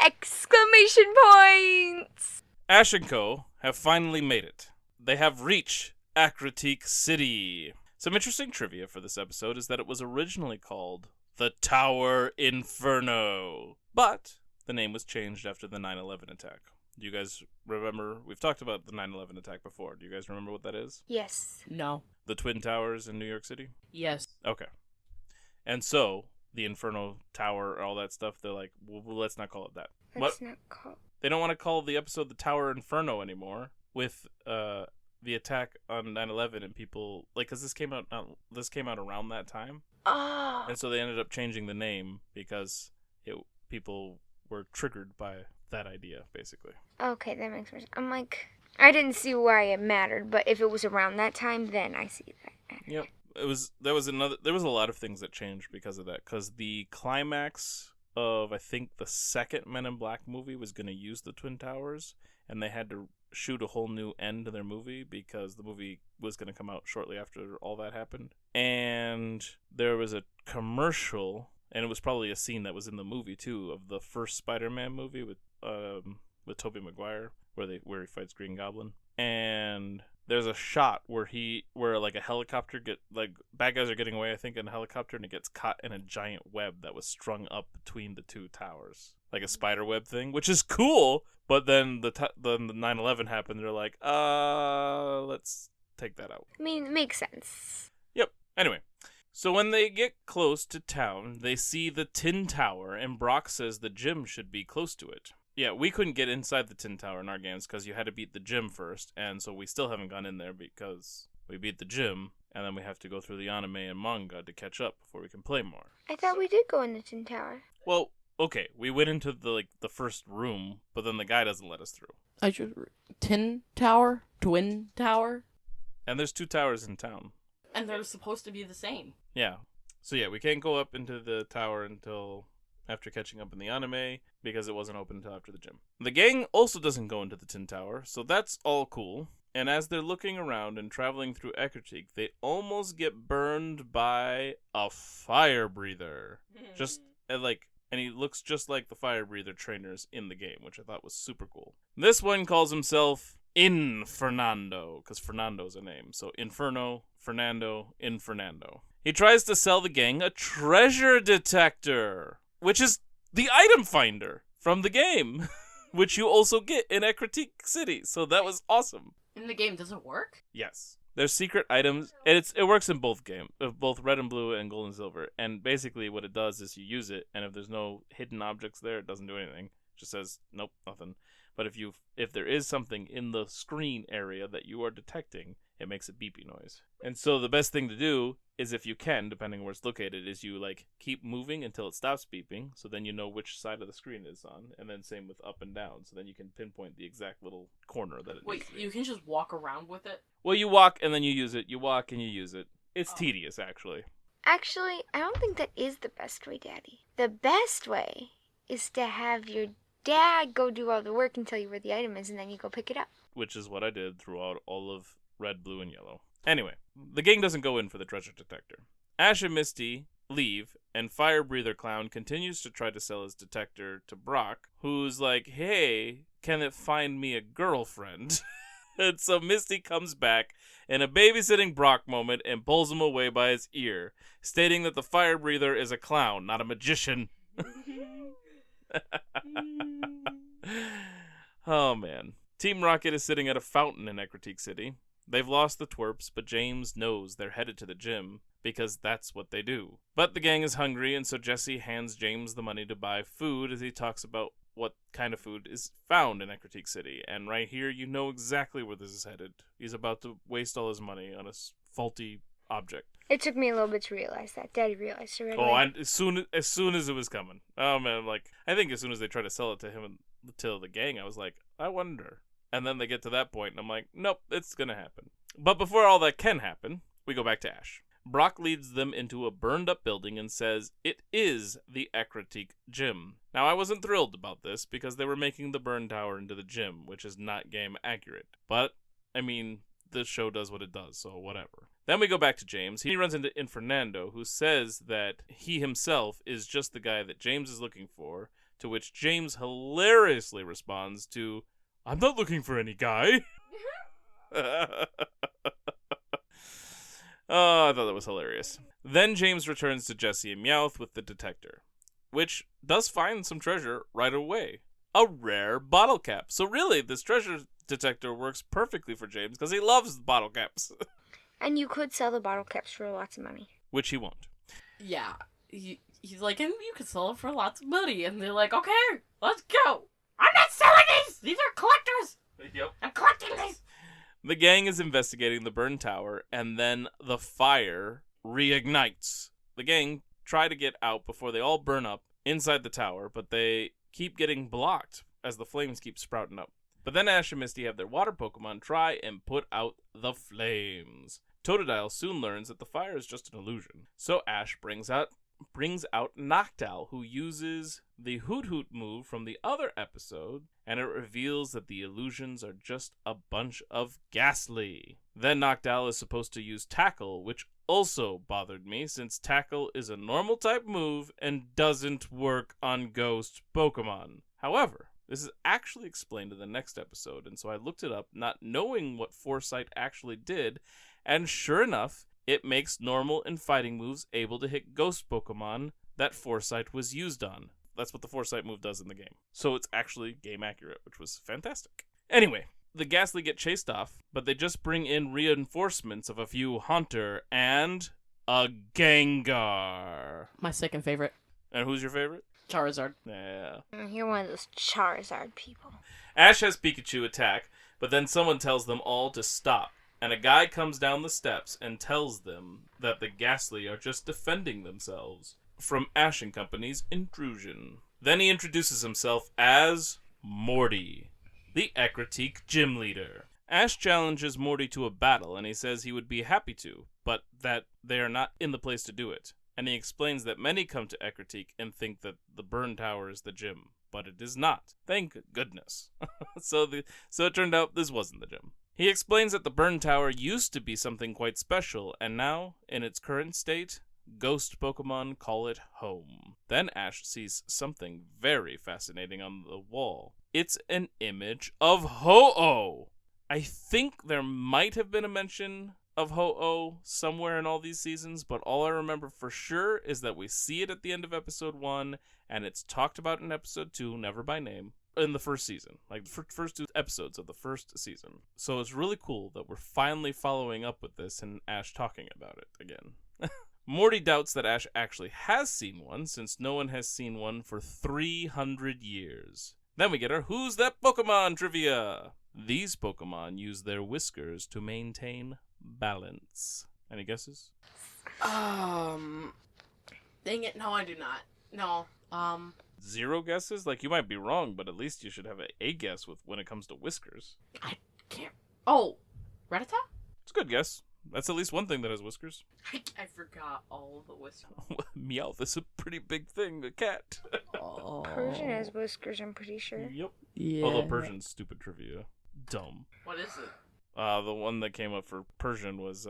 exclamation points! Ash and Co. have finally made it. They have reached Ecruteak City. Some interesting trivia for this episode is that it was originally called the Tower Inferno, but the name was changed after the 9/11 attack. Do you guys remember? We've talked about the 9/11 attack before. Do you guys remember what that is? Yes. No. The Twin Towers in New York City? Yes. Okay. And so, the Inferno Tower, all that stuff, they're like, well, let's not call it that. That's not called. They don't want to call the episode the Tower Inferno anymore with the attack on 9/11 and people, like, because this came out around that time. Oh. And so they ended up changing the name because people were triggered by that idea, basically. Okay, that makes sense. I'm like, I didn't see why it mattered, but if it was around that time, then I see that. Yep. There was a lot of things that changed because of that, because the climax of, I think, the second Men in Black movie was going to use the Twin Towers, and they had to shoot a whole new end to their movie because the movie was going to come out shortly after all that happened. And there was a commercial, and it was probably a scene that was in the movie too, of the first Spider-Man movie with Tobey Maguire, where he fights Green Goblin. And there's a shot where like a helicopter bad guys are getting away, I think, in a helicopter, and it gets caught in a giant web that was strung up between the two towers, like a spider web thing, which is cool. But then the 9/11 happened. They're like, let's take that out. I mean, it makes sense. Yep. Anyway, so when they get close to town, they see the Tin Tower, and Brock says the gym should be close to it. Yeah, we couldn't get inside the Tin Tower in our games because you had to beat the gym first, and so we still haven't gone in there because we beat the gym, and then we have to go through the anime and manga to catch up before we can play more. I thought we did go in the Tin Tower. Well, okay, we went into the first room, but then the guy doesn't let us through. Tin Tower? Twin Tower? And there's 2 towers in town. And they're supposed to be the same. Yeah. So yeah, we can't go up into the tower until after catching up in the anime, because it wasn't open until after the gym. The gang also doesn't go into the Tin Tower, so that's all cool. And as they're looking around and traveling through Ecruteak, they almost get burned by a fire breather. And he looks just like the fire breather trainers in the game, which I thought was super cool. This one calls himself Infernando, because Fernando's a name. So Inferno, Fernando, Infernando. He tries to sell the gang a treasure detector, which is the item finder from the game, which you also get in Ecruteak City. So that was awesome. In the game, does it work? Yes. There's secret items, and it works in both both red and blue and gold and silver. And basically what it does is you use it, and if there's no hidden objects there, it doesn't do anything. It just says, nope, nothing. But if there is something in the screen area that you are detecting, it makes a beepy noise. And so the best thing to do is, if you can, depending on where it's located, is you keep moving until it stops beeping, so then you know which side of the screen it's on, and then same with up and down, so then you can pinpoint the exact little corner that it Wait, needs to be. you can just walk around with it? Well, you walk and then you use it. You walk and you use it. It's tedious, actually. Actually, I don't think that is the best way, Daddy. The best way is to have your dad go do all the work and tell you where the item is, and then you go pick it up. Which is what I did throughout all of red, blue, and yellow. Anyway, the gang doesn't go in for the treasure detector. Ash and Misty leave, and Fire Breather Clown continues to try to sell his detector to Brock, who's like, hey, can it find me a girlfriend? And so Misty comes back in a babysitting Brock moment and pulls him away by his ear, stating that the Fire Breather is a clown, not a magician. Oh, man. Team Rocket is sitting at a fountain in Ecruteak City. They've lost the twerps, but James knows they're headed to the gym because that's what they do. But the gang is hungry, and so Jesse hands James the money to buy food as he talks about what kind of food is found in Ecruteak City. And right here, you know exactly where this is headed. He's about to waste all his money on a faulty object. It took me a little bit to realize that. Daddy realized it right away. Oh, as soon as it was coming. Oh man, I think as soon as they try to sell it to him and to the gang, I was like, I wonder. And then they get to that point, and I'm like, nope, it's gonna happen. But before all that can happen, we go back to Ash. Brock leads them into a burned-up building and says it is the Ecruteak Gym. Now, I wasn't thrilled about this because they were making the burn tower into the gym, which is not game accurate. But, I mean, the show does what it does, so whatever. Then we go back to James. He runs into Fernando, who says that he himself is just the guy that James is looking for, to which James hilariously responds to, I'm not looking for any guy. Oh, I thought that was hilarious. Then James returns to Jesse and Meowth with the detector, which does find some treasure right away. A rare bottle cap. So really, this treasure detector works perfectly for James because he loves bottle caps. And you could sell the bottle caps for lots of money. Which he won't. Yeah. He's like, and you can sell it for lots of money. And they're like, okay, let's go. I'm not selling these! These are collectors! Yep. I'm collecting these! The gang is investigating the burn tower, and then the fire reignites. The gang try to get out before they all burn up inside the tower, but they keep getting blocked as the flames keep sprouting up. But then Ash and Misty have their water Pokemon try and put out the flames. Totodile soon learns that the fire is just an illusion, so Ash brings out Noctowl, who uses the Hoot Hoot move from the other episode, and it reveals that the illusions are just a bunch of Ghastly. Then Noctowl is supposed to use Tackle, which also bothered me, since Tackle is a normal type move and doesn't work on ghost Pokemon. However, this is actually explained in the next episode, and so I looked it up, not knowing what Foresight actually did, and sure enough, it makes normal and fighting moves able to hit ghost Pokemon that Foresight was used on. That's what the Foresight move does in the game. So it's actually game accurate, which was fantastic. Anyway, the Ghastly get chased off, but they just bring in reinforcements of a few Haunter and a Gengar. My second favorite. And who's your favorite? Charizard. Yeah. You're one of those Charizard people. Ash has Pikachu attack, but then someone tells them all to stop. And a guy comes down the steps and tells them that the Ghastly are just defending themselves from Ash & Company's intrusion. Then he introduces himself as Morty, the Ecruteak Gym leader. Ash challenges Morty to a battle, and he says he would be happy to, but that they are not in the place to do it. And he explains that many come to Ecruteak and think that the burn tower is the gym, but it is not. Thank goodness. So it turned out this wasn't the gym. He explains that the burn tower used to be something quite special, and now, in its current state, ghost Pokemon call it home. Then Ash sees something very fascinating on the wall. It's an image of Ho-Oh! I think there might have been a mention of Ho-Oh somewhere in all these seasons, but all I remember for sure is that we see it at the end of episode 1, and it's talked about in episode 2, never by name, in the first season, like the first 2 episodes of the first season. So it's really cool that we're finally following up with this and Ash talking about it again. Morty doubts that Ash actually has seen one, since no one has seen one for 300 years. Then we get our Who's That Pokemon trivia. These Pokemon use their whiskers to maintain balance. Any guesses? Dang it, no I do not. No, 0 guesses? Like, you might be wrong, but at least you should have a guess with when it comes to whiskers. I can't. Oh, Rattata? It's a good guess. That's at least one thing that has whiskers. I forgot all the whiskers. Meowth is a pretty big thing, a cat. Oh. Persian has whiskers, I'm pretty sure. Yep. Yeah. Although Persian's stupid trivia. Dumb. What is it? The one that came up for Persian was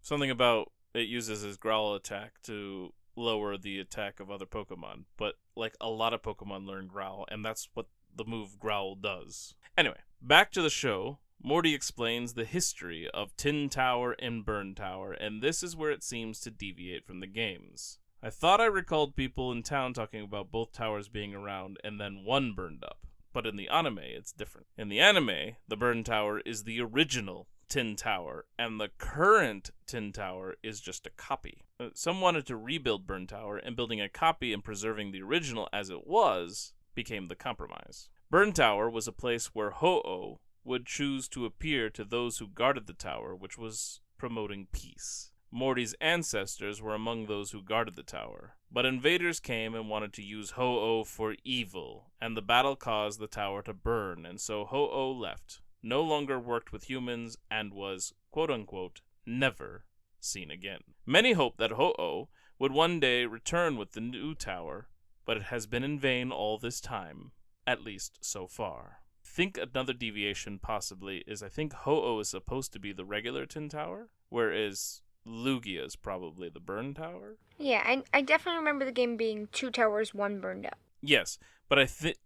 something about it uses his growl attack to lower the attack of other Pokemon. But, like, a lot of Pokemon learn growl, and that's what the move growl does. Anyway, back to the show. Morty explains the history of Tin Tower and Burn Tower, and this is where it seems to deviate from the games. I thought I recalled people in town talking about both towers being around and then one burned up. But in the anime, it's different. In the anime, the Burn Tower is the original Tin Tower, and the current Tin Tower is just a copy. Some wanted to rebuild Burn Tower, and building a copy and preserving the original as it was became the compromise. Burn Tower was a place where Ho-Oh would choose to appear to those who guarded the tower, which was promoting peace. Morty's ancestors were among those who guarded the tower, but invaders came and wanted to use Ho-Oh for evil, and the battle caused the tower to burn, and so Ho-Oh left, no longer worked with humans, and was, quote-unquote, never seen again. Many hoped that Ho-Oh would one day return with the new tower, but it has been in vain all this time, at least so far. I think another deviation possibly is I think Ho-Oh is supposed to be the regular Tin Tower, whereas Lugia is probably the Burn Tower. Yeah, I definitely remember the game being 2 towers, 1 burned up. Yes, but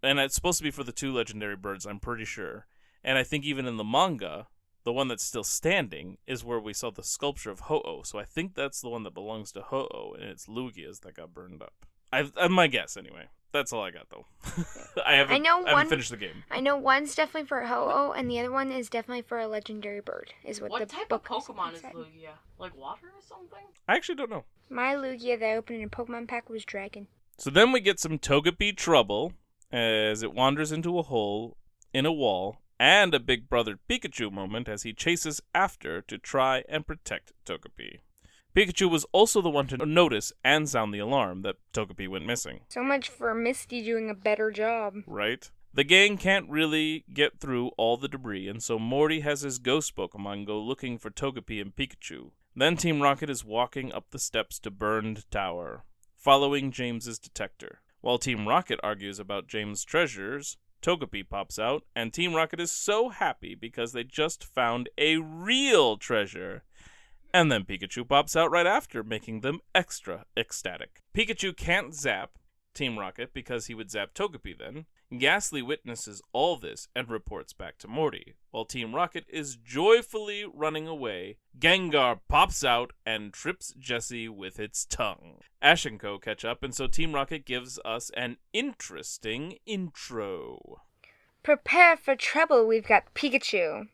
and it's supposed to be for the 2 legendary birds, I'm pretty sure. And I think even in the manga, the one that's still standing is where we saw the sculpture of Ho-Oh. So I think that's the one that belongs to Ho-Oh, and it's Lugia's that got burned up. My guess, anyway. That's all I got, though. I haven't finished the game. I know one's definitely for Ho-Oh, and the other one is definitely for a legendary bird. What type of Pokemon is Lugia? Like water or something? I actually don't know. My Lugia that I opened in a Pokemon pack was Dragon. So then we get some Togepi trouble as it wanders into a hole in a wall, and a Big Brother Pikachu moment as he chases after to try and protect Togepi. Pikachu was also the one to notice and sound the alarm that Togepi went missing. So much for Misty doing a better job. Right? The gang can't really get through all the debris, and so Morty has his ghost Pokemon go looking for Togepi and Pikachu. Then Team Rocket is walking up the steps to Burned Tower, following James's detector. While Team Rocket argues about James' treasures, Togepi pops out, and Team Rocket is so happy because they just found a real treasure. And then Pikachu pops out right after, making them extra ecstatic. Pikachu can't zap Team Rocket because he would zap Togepi then. Ghastly witnesses all this and reports back to Morty. While Team Rocket is joyfully running away, Gengar pops out and trips Jessie with its tongue. Ash and Co. catch up, and so Team Rocket gives us an interesting intro. Prepare for trouble, we've got Pikachu.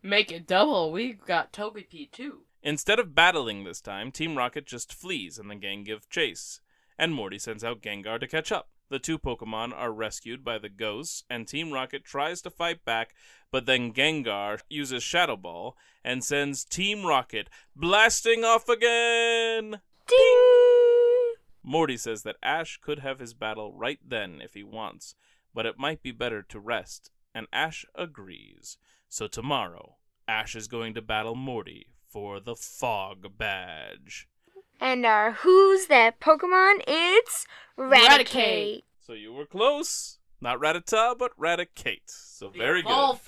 Make it double, we've got Togepi too. Instead of battling this time, Team Rocket just flees and the gang give chase, and Morty sends out Gengar to catch up. The 2 Pokemon are rescued by the ghosts, and Team Rocket tries to fight back, but then Gengar uses Shadow Ball and sends Team Rocket blasting off again! Ding! Morty says that Ash could have his battle right then if he wants, but it might be better to rest, and Ash agrees. So tomorrow, Ash is going to battle Morty for the Fog Badge. And our Who's That Pokemon? It's Raticate. So you were close. Not Rattata, but Raticate. So very good.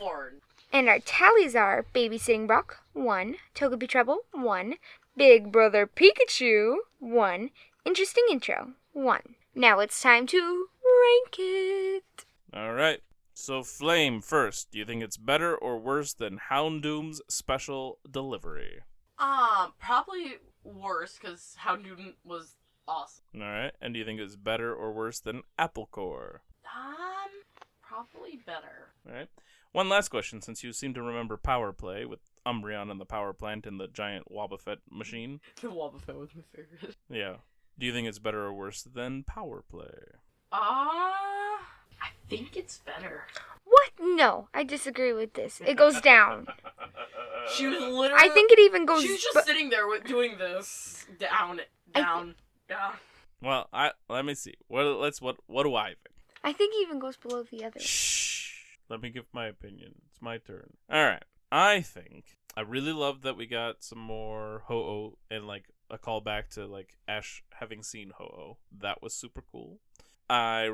And our tallies are Babysitting Brock, 1. Togepi Trouble, 1. Big Brother Pikachu, 1. Interesting Intro, 1. Now it's time to rank it. All right. So Flame first. Do you think it's better or worse than Houndoom's special delivery? Probably worse, because Houndoom was awesome. All right. And do you think it's better or worse than Applecore? Probably better. All right. One last question, since you seem to remember Power Play with Umbreon and the power plant and the giant Wobbuffet machine. The Wobbuffet was my favorite. Yeah. Do you think it's better or worse than Power Play? I think it's better. What? No, I disagree with this. It goes down. She was literally... I think it even goes... She was just sitting there doing this. Down. Well, let me see. What do I think? I think it even goes below the other. Shh. Let me give my opinion. It's my turn. All right. I think I really love that we got some more Ho-Oh and like a callback to like Ash having seen Ho-Oh. That was super cool. I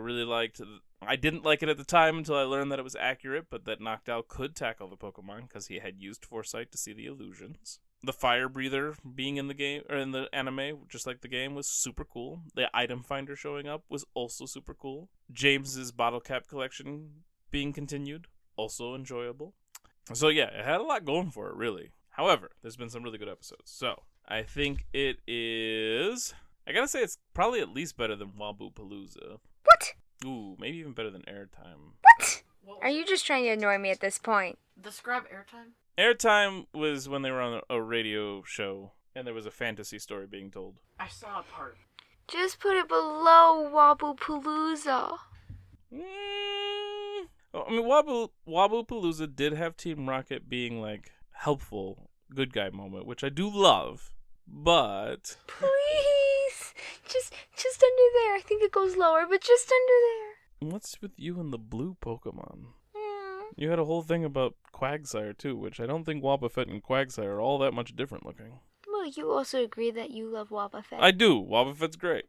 didn't like it at the time until I learned that it was accurate, but that Noctowl could tackle the Pokemon because he had used Foresight to see the illusions. The Fire Breather being in the game, or in the anime, just like the game, was super cool. The item finder showing up was also super cool. James's bottle cap collection being continued, also enjoyable. So yeah, it had a lot going for it, really. However, there's been some really good episodes. So I think it is... I gotta say it's probably at least better than Wabu Palooza. What? Ooh, maybe even better than Airtime. What? Are you just trying to annoy me at this point? Describe airtime. Airtime was when they were on a radio show, and there was a fantasy story being told. I saw a part. Just put it below Waboo-Palooza. I mean, Waboo-Palooza did have Team Rocket being, like, helpful, good guy moment, which I do love, but... Please! Just under there. I think it goes lower, but just under there. What's with you and the blue Pokemon? You had a whole thing about Quagsire, too, which I don't think Wobbuffet and Quagsire are all that much different looking. Well, you also agree that you love Wobbuffet. I do. Wobbuffet's great.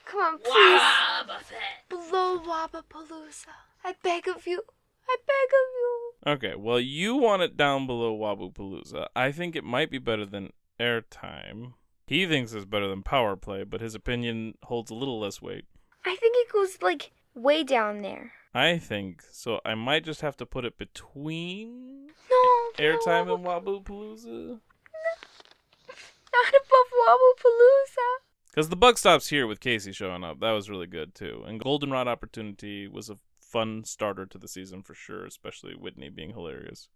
Come on, please. Wobbuffet. Below Waboo-Palooza. I beg of you. I beg of you. Okay, well, you want it down below Waboo-Palooza. I think it might be better than Airtime. He thinks it's better than Power Play, but his opinion holds a little less weight. I think it goes, like, way down there. I think so. I might just have to put it between No. Airtime and Waboo-Palooza. Not above Waboo-Palooza. Because the buck stops here with Casey showing up. That was really good, too. And Goldenrod Opportunity was a fun starter to the season for sure, especially Whitney being hilarious.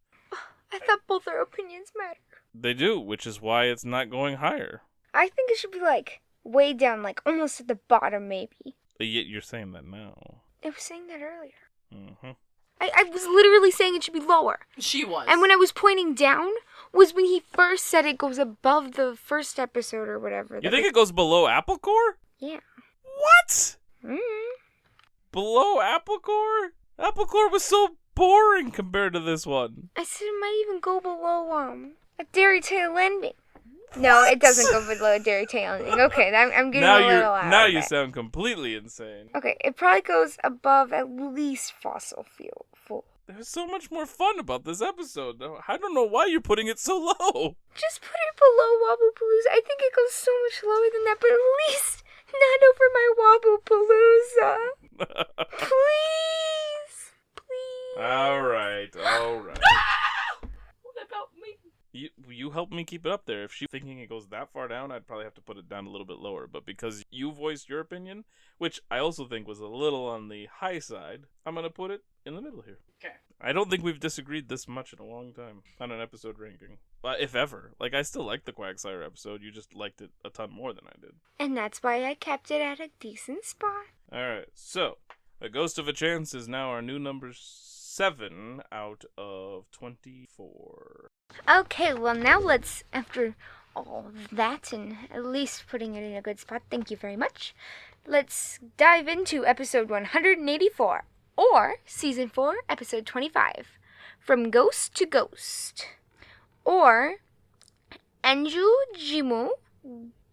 I thought both our opinions matter. They do, which is why it's not going higher. I think it should be, like, way down, like, almost at the bottom, maybe. Yet you're saying that now. I was saying that earlier. Mm-hmm. I was literally saying it should be lower. She was. And when I was pointing down was when he first said it goes above the first episode or whatever. You think it goes below Applecore? Yeah. What? Mm-hmm. Below Applecore? Applecore was so boring compared to this one. I said it might even go below, a Dairy Tail ending. No, it doesn't go below a Dairy Tail ending. Okay, I'm getting a little out Now of you it. sound completely insane. Okay, it probably goes above at least Fossil Fuel. There's so much more fun about this episode. I don't know why you're putting it so low. Just put it below Waboo-Palooza. I think it goes so much lower than that, but at least not over my Waboo-Palooza. Please. Please. All right. What about me? You help me keep it up there. If she's thinking it goes that far down, I'd probably have to put it down a little bit lower. But because you voiced your opinion, which I also think was a little on the high side, I'm going to put it in the middle here. Okay. I don't think we've disagreed this much in a long time on an episode ranking. If ever. Like, I still like the Quagsire episode. You just liked it a ton more than I did. And that's why I kept it at a decent spot. Alright, so, A Ghost of a Chance is now our new number 7 out of 24. Okay, well now let's, after all of that and at least putting it in a good spot, thank you very much, let's dive into episode 184, or season 4, episode 25, From Ghost to Ghost, or Anju Jimu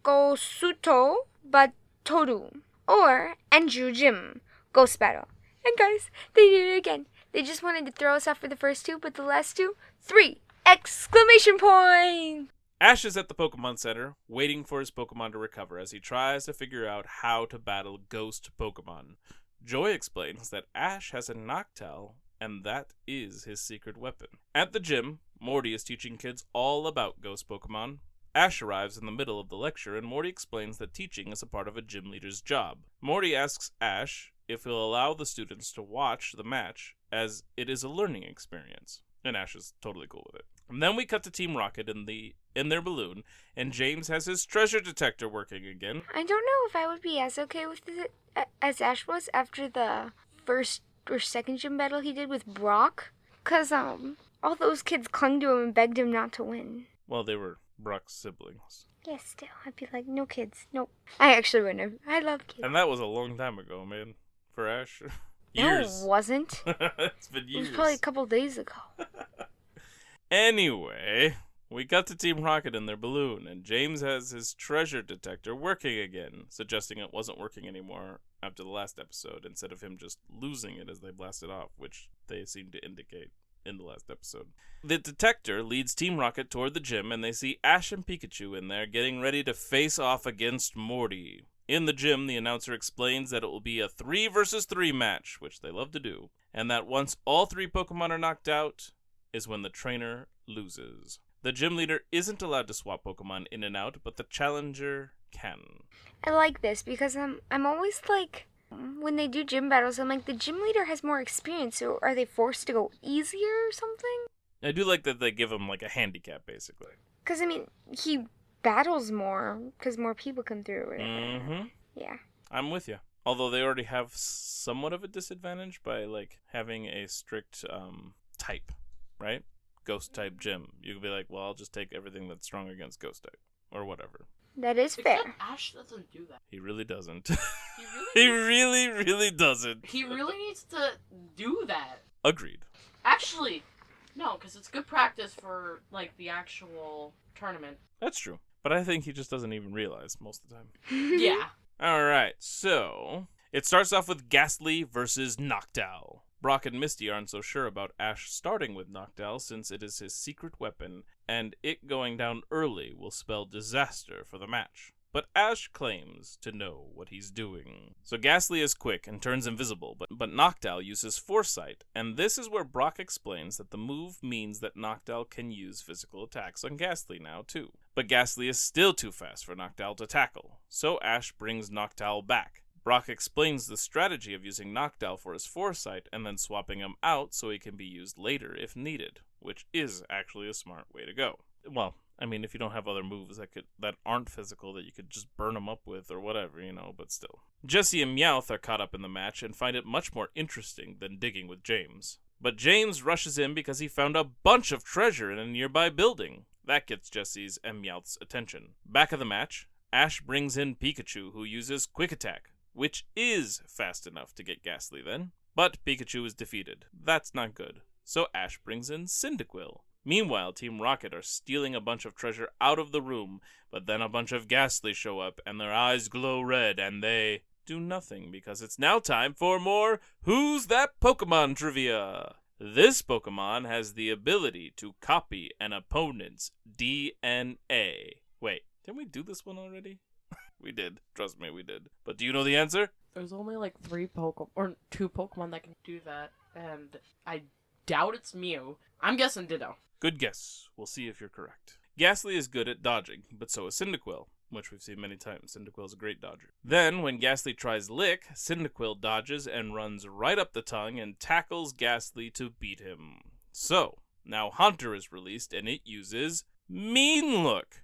Gosuto Batoru, or Anju Jim Ghost Battle. And guys, they did it again. They just wanted to throw us off for the first two, but the last two, 3 exclamation points! Ash is at the Pokemon Center, waiting for his Pokemon to recover as he tries to figure out how to battle ghost Pokemon. Joy explains that Ash has a Noctowl, and that is his secret weapon. At the gym, Morty is teaching kids all about ghost Pokemon. Ash arrives in the middle of the lecture, and Morty explains that teaching is a part of a gym leader's job. Morty asks Ash if he'll allow the students to watch the match, as it is a learning experience. And Ash is totally cool with it. And then we cut to Team Rocket in their balloon, and James has his treasure detector working again. I don't know if I would be as okay with it as Ash was after the first or second gym battle he did with Brock. Because, all those kids clung to him and begged him not to win. Well, they were Brock's siblings. Yeah, still, I'd be like, no kids, nope. I actually wouldn't have. I love kids. And that was a long time ago, man, for Ash. No, Years. it wasn't. It's been It years. was probably a couple days ago. Anyway, we got to Team Rocket in their balloon, and James has his treasure detector working again, suggesting it wasn't working anymore after the last episode, instead of him just losing it as they blasted off, which they seem to indicate in the last episode. The detector leads Team Rocket toward the gym, and they see Ash and Pikachu in there getting ready to face off against Morty. In the gym, the announcer explains that it will be a 3 versus 3 match, which they love to do, and that once all 3 Pokemon are knocked out is when the trainer loses. The gym leader isn't allowed to swap Pokemon in and out, but the challenger can. I like this because I'm always like When they do gym battles, I'm like, the gym leader has more experience, so are they forced to go easier or something? I do like that they give him like a handicap, basically. Because, I mean, he battles more because more people come through or whatever. Mm-hmm. Yeah. I'm with you. Although they already have somewhat of a disadvantage by like having a strict type, right? Ghost type gym. You could be like, well, I'll just take everything that's strong against ghost type or whatever. That is fair. Except Ash doesn't do that. He really doesn't. He He really doesn't. He really needs to do that. Agreed. Actually, no, because it's good practice for, like, the actual tournament. That's true. But I think he just doesn't even realize most of the time. Yeah. Alright, so it starts off with Ghastly versus Noctowl. Brock and Misty aren't so sure about Ash starting with Noctowl since it is his secret weapon, and it going down early will spell disaster for the match. But Ash claims to know what he's doing. So Ghastly is quick and turns invisible, but Noctowl uses Foresight, and this is where Brock explains that the move means that Noctowl can use physical attacks on Ghastly now too. But Ghastly is still too fast for Noctowl to tackle, so Ash brings Noctowl back. Brock explains the strategy of using Noctowl for his Foresight and then swapping him out so he can be used later if needed, which is actually a smart way to go. Well, I mean, if you don't have other moves that aren't physical that you could just burn them up with or whatever, but still. Jessie and Meowth are caught up in the match and find it much more interesting than digging with James. But James rushes in because he found a bunch of treasure in a nearby building. That gets Jessie's and Meowth's attention. Back of the match, Ash brings in Pikachu, who uses Quick Attack, which is fast enough to get Ghastly then. But Pikachu is defeated. That's not good. So Ash brings in Cyndaquil. Meanwhile, Team Rocket are stealing a bunch of treasure out of the room, but then a bunch of Ghastly show up and their eyes glow red and they do nothing because it's now time for more Who's That Pokemon trivia. This Pokemon has the ability to copy an opponent's DNA. Wait, didn't we do this one already? We did. Trust me, we did. But do you know the answer? There's only like 2 Pokemon that can do that, and I doubt it's Mew. I'm guessing Ditto. Good guess. We'll see if you're correct. Ghastly is good at dodging, but so is Cyndaquil, which we've seen many times. Cyndaquil is a great dodger. Then, when Ghastly tries Lick, Cyndaquil dodges and runs right up the tongue and tackles Ghastly to beat him. So, now Haunter is released and it uses Mean Look,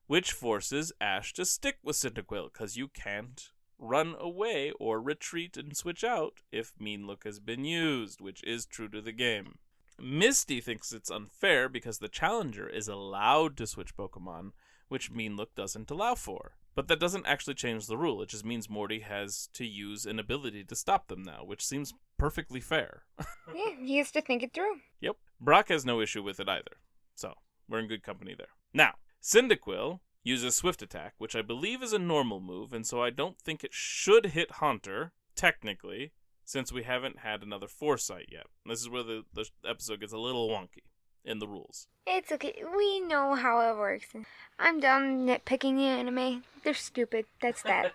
which forces Ash to stick with Cyndaquil, because you can't run away or retreat and switch out if Mean Look has been used, which is true to the game. Misty thinks it's unfair because the challenger is allowed to switch Pokemon, which Mean Look doesn't allow for. But that doesn't actually change the rule, it just means Morty has to use an ability to stop them now, which seems perfectly fair. Yeah, he has to think it through. Yep. Brock has no issue with it either, so we're in good company there. Now, Cyndaquil uses Swift Attack, which I believe is a normal move, and so I don't think it should hit Haunter, technically, since we haven't had another Foresight yet. This is where the episode gets a little wonky in the rules. It's okay. We know how it works. I'm done nitpicking the anime. They're stupid. That's that.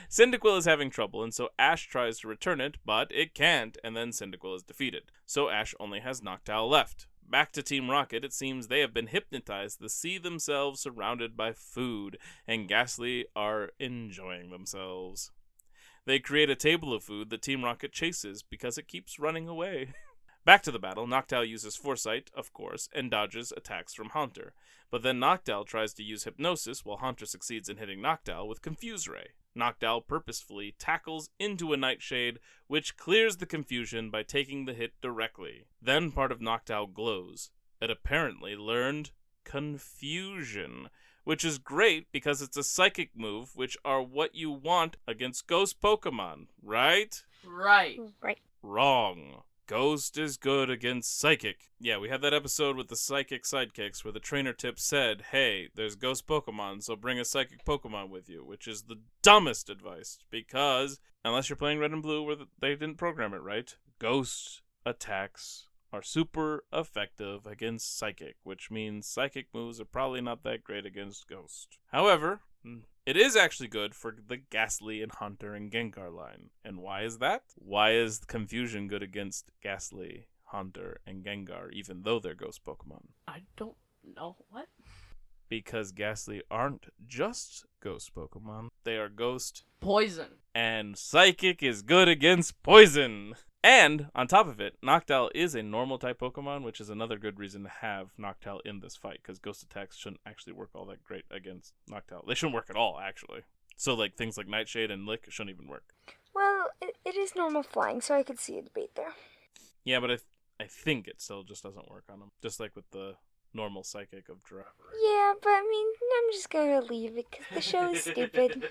Cyndaquil is having trouble, and so Ash tries to return it, but it can't, and then Cyndaquil is defeated. So Ash only has Noctowl left. Back to Team Rocket, it seems they have been hypnotized to see themselves surrounded by food, and Ghastly are enjoying themselves. They create a table of food that Team Rocket chases because it keeps running away. Back to the battle, Noctowl uses Foresight, of course, and dodges attacks from Haunter. But then Noctowl tries to use Hypnosis while Haunter succeeds in hitting Noctowl with Confuse Ray. Noctowl purposefully tackles into a Nightshade, which clears the confusion by taking the hit directly. Then part of Noctowl glows. It apparently learned Confusion, which is great because it's a psychic move, which are what you want against ghost Pokemon, right? Right. Right. Wrong. Ghost is good against Psychic. Yeah, we had that episode with the Psychic sidekicks where the trainer tip said, hey, there's ghost Pokemon, so bring a Psychic Pokemon with you, which is the dumbest advice because, unless you're playing Red and Blue where they didn't program it right, ghost attacks are super effective against Psychic, which means Psychic moves are probably not that great against Ghost. However, it is actually good for the Ghastly and Haunter and Gengar line. And why is that? Why is Confusion good against Ghastly, Haunter, and Gengar, even though they're Ghost Pokemon? I don't know. What? because Ghastly aren't just ghost Pokemon. They are ghost, Poison. and Psychic is good against poison. And, on top of it, Noctowl is a normal type Pokemon, which is another good reason to have Noctowl in this fight, because ghost attacks shouldn't actually work all that great against Noctowl. They shouldn't work at all, actually. So, like, things like Nightshade and Lick shouldn't even work. Well, it is normal flying, so I could see a debate there. Yeah, but I think it still just doesn't work on them. Just like with the normal Psychic of Giraffe. Yeah, but I mean, I'm just gonna leave it because the show is stupid.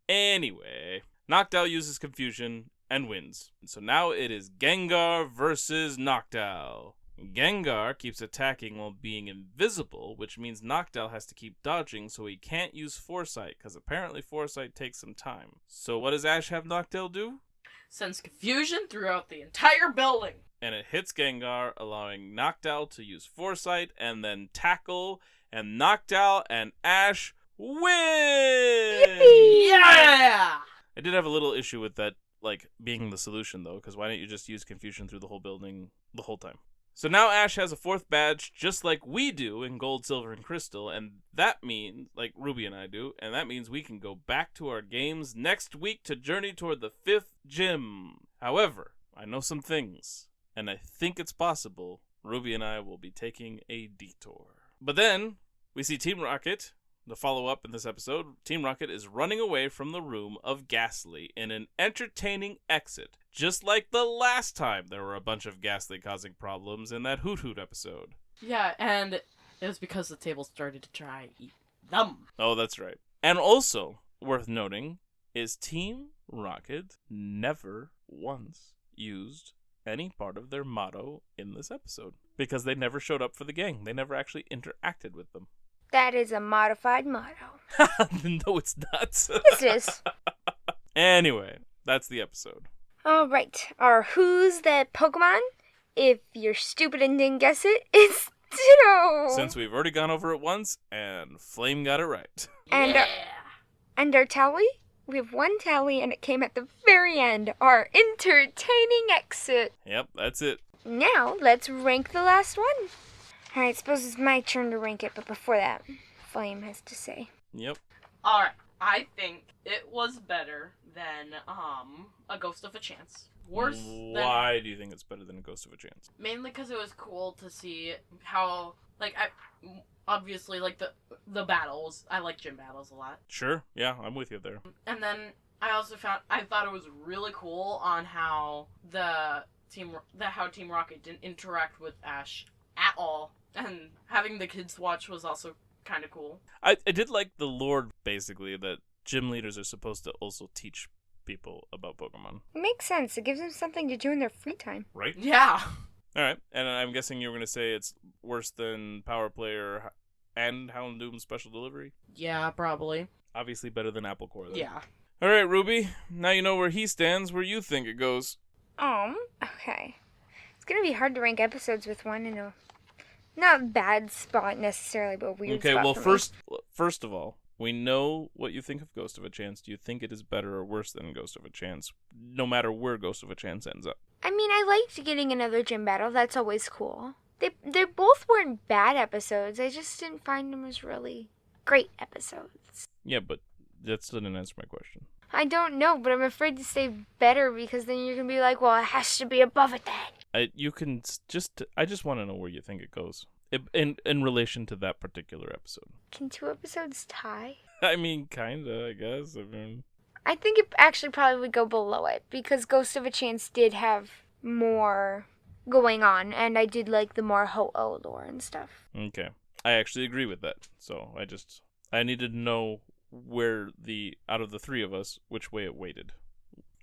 Anyway, Noctowl uses Confusion and wins. So now it is Gengar versus Noctowl. Gengar keeps attacking while being invisible, which means Noctowl has to keep dodging so he can't use Foresight, because apparently Foresight takes some time. So what does Ash have Noctowl do? Sends confusion throughout the entire building. And it hits Gengar, allowing Noctowl to use Foresight and then tackle, and Noctowl and Ash win! Yippee! Yeah! I did have a little issue with that, like, being the solution, though, because why don't you just use Confusion through the whole building the whole time? So now Ash has a 4th badge, just like we do in Gold, Silver, and Crystal, and that means, like Ruby and I do, and that means we can go back to our games next week to journey toward the 5th gym. However, I know some things, and I think it's possible Ruby and I will be taking a detour. But then, we see Team Rocket. The follow-up in this episode, Team Rocket is running away from the room of Ghastly in an entertaining exit, just like the last time there were a bunch of Ghastly causing problems in that Hoot Hoot episode. Yeah, and it was because the table started to try and eat them. Oh, that's right. And also, worth noting, is Team Rocket never once used any part of their motto in this episode, because they never showed up for the gang. They never actually interacted with them. That is a modified motto. No, it's not. Yes, it is. Anyway, that's the episode. All right. Our Who's That Pokemon? If you're stupid and didn't guess it, it's Ditto. Since we've already gone over it once, and Flame got it right. And yeah! And our tally? We have one tally, and it came at the very end. Our entertaining exit. Yep, that's it. Now, let's rank the last one. Alright, suppose it's my turn to rank it, but before that, Flame has to say. Yep. Alright, I think it was better than, A Ghost of a Chance. Worse Why do you think it's better than A Ghost of a Chance? Mainly because it was cool to see how, obviously, the battles. I like gym battles a lot. Sure, yeah, I'm with you there. And then I thought it was really cool on how Team Rocket didn't interact with Ash at all. And having the kids watch was also kind of cool. I did like the lore, basically, that gym leaders are supposed to also teach people about Pokemon. It makes sense. It gives them something to do in their free time. Right? Yeah. Alright, and I'm guessing you were going to say it's worse than Power Player and Houndoom Special Delivery? Yeah, probably. Obviously better than Apple Core, though. Yeah. Alright, Ruby, now you know where he stands, where you think it goes. Okay. It's gonna be hard to rank episodes with one in a not bad spot necessarily, but a weird spot. Okay, well, for me. first of all, we know what you think of Ghost of a Chance. Do you think it is better or worse than Ghost of a Chance, no matter where Ghost of a Chance ends up? I mean, I liked getting another gym battle. That's always cool. They both weren't bad episodes. I just didn't find them as really great episodes. Yeah, but that still didn't answer my question. I don't know, but I'm afraid to say better because then you're gonna be like, well, it has to be above it then. I just want to know where you think it goes in relation to that particular episode. Can 2 episodes tie? I mean, kinda, I guess. I think it actually probably would go below it because Ghost of a Chance did have more going on, and I did like the more Ho-Oh lore and stuff. Okay, I actually agree with that. So I needed to know where out of the 3 of us, which way it weighted.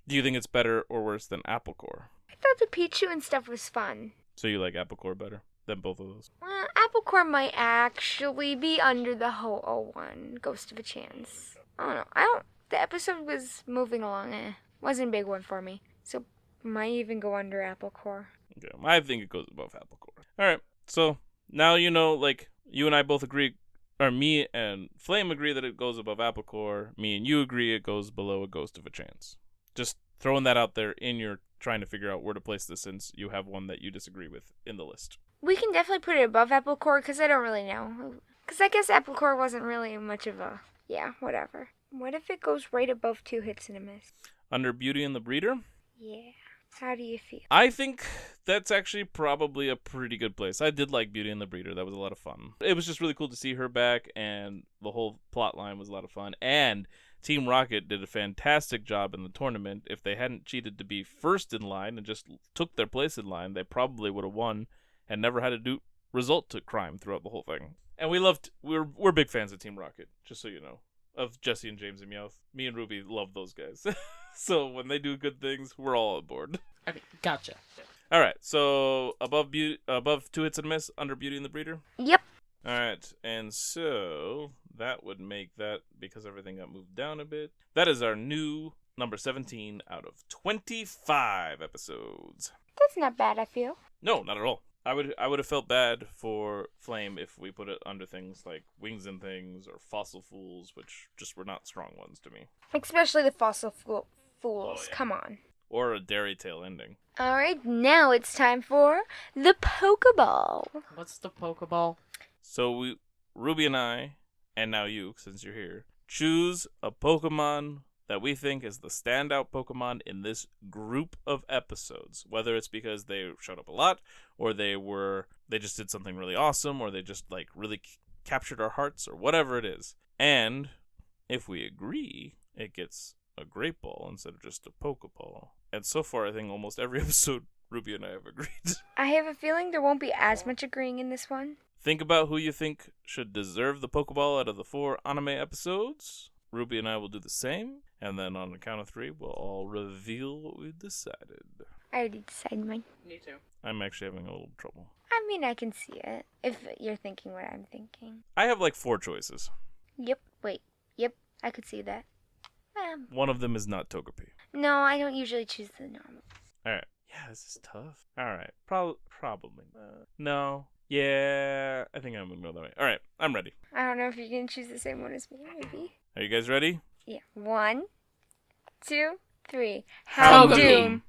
Do you think it's better or worse than Apple Core? I thought the Pichu and stuff was fun. So you like Apple Core better than both of those? Apple Core might actually be under the Ho-Oh one, Ghost of a Chance. I don't know. The episode was moving along. Wasn't a big one for me. So might even go under Apple Core. Okay, I think it goes above Apple Core. Alright, so now you know, like, you and I both agree, or me and Flame agree that it goes above Apple Core. Me and you agree it goes below A Ghost of a Chance. Just throwing that out there in your trying to figure out where to place this since you have one that you disagree with in the list. We can definitely put it above Apple Core because I don't really know. Because I guess Apple Core wasn't really much of a... Yeah, whatever. What if it goes right above 2 hits and a miss? Under Beauty and the Breeder? Yeah. How do you feel? I think that's actually probably a pretty good place. I did like Beauty and the Breeder. That was a lot of fun. It was just really cool to see her back, and the whole plot line was a lot of fun. And Team Rocket did a fantastic job in the tournament. If they hadn't cheated to be first in line and just took their place in line, they probably would have won and never had to do result to crime throughout the whole thing. And we're big fans of Team Rocket, just so you know, of Jesse and James and Meowth. Me and Ruby love those guys. So when they do good things, we're all on board. Okay, gotcha. All right, so above 2 hits and a miss, under Beauty and the Breeder. Yep. All right, and so that would make that, because everything got moved down a bit, that is our new number 17 out of 25 episodes. That's not bad, I feel. No, not at all. I would have felt bad for Flame if we put it under things like Wings and Things or Fossil Fools, which just were not strong ones to me. Especially the Fossil Fools. Oh, yeah. Come on. Or a Dairy Tale ending. All right, now it's time for the Pokeball. What's the Pokeball? So Ruby and I, and now you, since you're here, choose a Pokemon that we think is the standout Pokemon in this group of episodes. Whether it's because they showed up a lot, or they just did something really awesome, or they just like really captured our hearts, or whatever it is. And if we agree, it gets a Great Ball instead of just a Pokeball. And so far, I think almost every episode Ruby and I have agreed. I have a feeling there won't be as much agreeing in this one. Think about who you think should deserve the Pokeball out of the 4 anime episodes. Ruby and I will do the same, and then on the count of 3, we'll all reveal what we've decided. I already decided mine. Me too. I'm actually having a little trouble. I mean, I can see it, if you're thinking what I'm thinking. I have like 4 choices. Yep, I could see that. One of them is not Togepi. No, I don't usually choose the normal. Alright. Yeah, this is tough. Alright. Probably. No. Yeah, I think I'm going to go that way. Alright, I'm ready. I don't know if you can choose the same one as me, maybe. Are you guys ready? Yeah. 1, 2, 3. Togepi. Houndoom.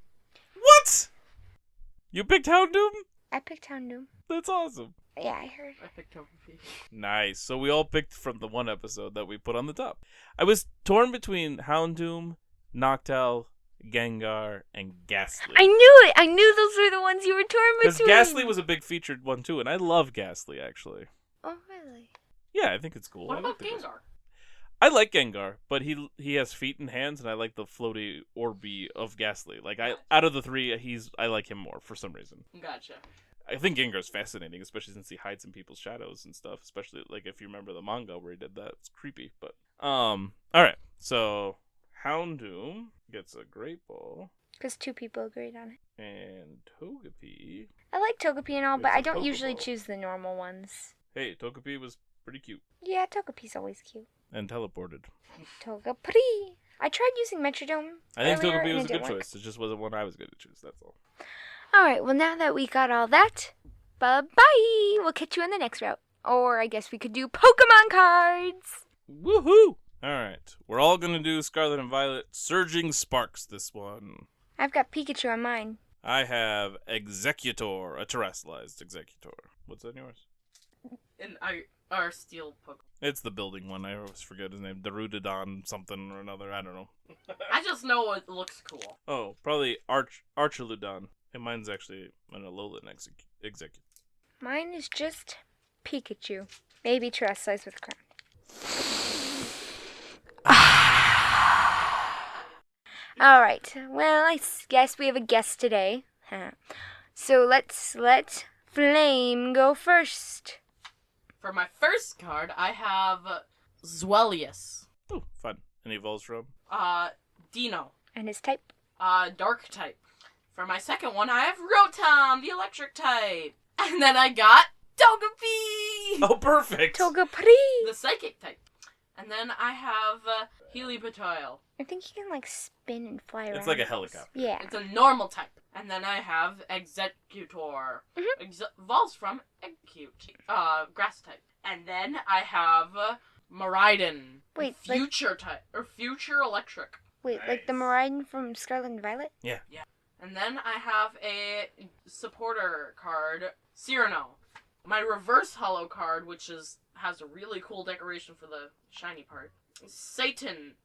What? You picked Houndoom? I picked Houndoom. That's awesome. Yeah, I heard. I picked Togepi. Nice. So we all picked from the one episode that we put on the top. I was torn between Houndoom, Noctowl, Gengar, and Ghastly. I knew it! I knew those were the ones you were torn Because between. Ghastly was a big featured one too, and I love Ghastly actually. Oh, really? Yeah, I think it's cool. What I about like the Gengar? I like Gengar, but he has feet and hands, and I like the floaty Orby of Ghastly. Like out of the 3, I like him more for some reason. Gotcha. I think Gengar's fascinating, especially since he hides in people's shadows and stuff. Especially like if you remember the manga where he did that, it's creepy. But all right, so Houndoom gets a Great Ball, Because 2 people agreed on it. and Togepi. I like Togepi and all, but It's a I don't usually Pokeball. choose the normal ones. Hey, Togepi was pretty cute Yeah, Togepi's always cute. and teleported. Togepi. I tried using Metrodome. I think earlier, Togepi and was it a good didn't work. choice. It just wasn't one I was going to choose. That's all. Alright, well, now that we got all that, bye-bye. We'll catch you on the next route. Or I guess we could do Pokemon cards. Woohoo! Alright, we're all gonna do Scarlet and Violet Surging Sparks this one. I've got Pikachu on mine. I have Executor, a terrestrialized Executor. What's on yours? And our steel Pokemon. It's the building one. I always forget his name. Darudodon something or another. I don't know. I just know it looks cool. Oh, probably Archaludon. And mine's actually an Alolan Executor. Mine is just Pikachu. Maybe terrestrialized with a crown. Alright, well, I guess we have a guest today. So let's let Flame go first. For my first card, I have Zwellius. Oh, fun. And he evolves from? Dino. And his type? Dark type. For my second one, I have Rotom, the electric type. And then I got Togepi! Oh, perfect! Togepi! The psychic type. And then I have Helioptile. I think he can, like, spin and fly around. It's like a helicopter. Yeah. It's a normal type. And then I have Executor. Evolves from Execute. Grass type. And then I have Miraidon. Wait, Future type. Or Future Electric. Wait, like the Miraidon from Scarlet and Violet? Yeah. And then I have a supporter card, Cyrano. My reverse holo card, which has a really cool decoration for the shiny part. Satan.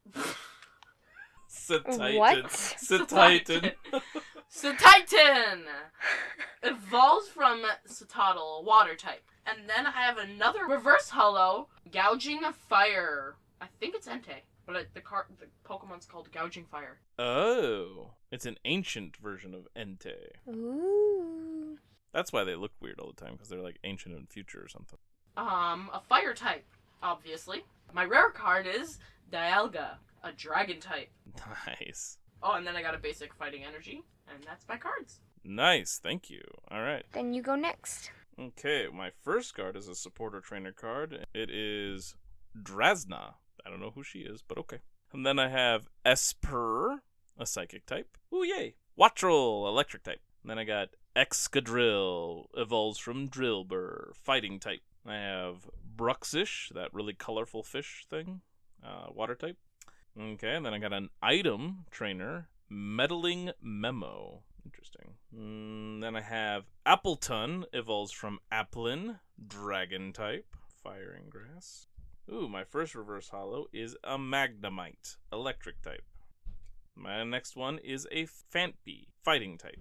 Satitan. What? Satitan. Satitan! Evolves from Citadel, water type. And then I have another reverse holo, Gouging Fire. I think it's Entei, but the Pokemon's called Gouging Fire. Oh. It's an ancient version of Entei. Ooh. That's why they look weird all the time, because they're like ancient and future or something. A fire type, obviously. My rare card is Dialga, a dragon type. Nice. Oh, and then I got a basic fighting energy, and that's my cards. Nice, thank you. All right. Then you go next. Okay, my first card is a supporter trainer card. It is Drasna. I don't know who she is, but okay. And then I have Esper, a psychic type. Ooh, yay. Wattrel, electric type. And then I got Excadrill, evolves from Drillbur, fighting type. I have Bruxish, that really colorful fish thing, water type. Okay, and then I got an item trainer, Meddling Memo. Interesting. Then I have Appleton, evolves from Applin, dragon type, fire and grass. Ooh, my first reverse holo is a Magnemite, electric type. My next one is a Fantby, fighting type.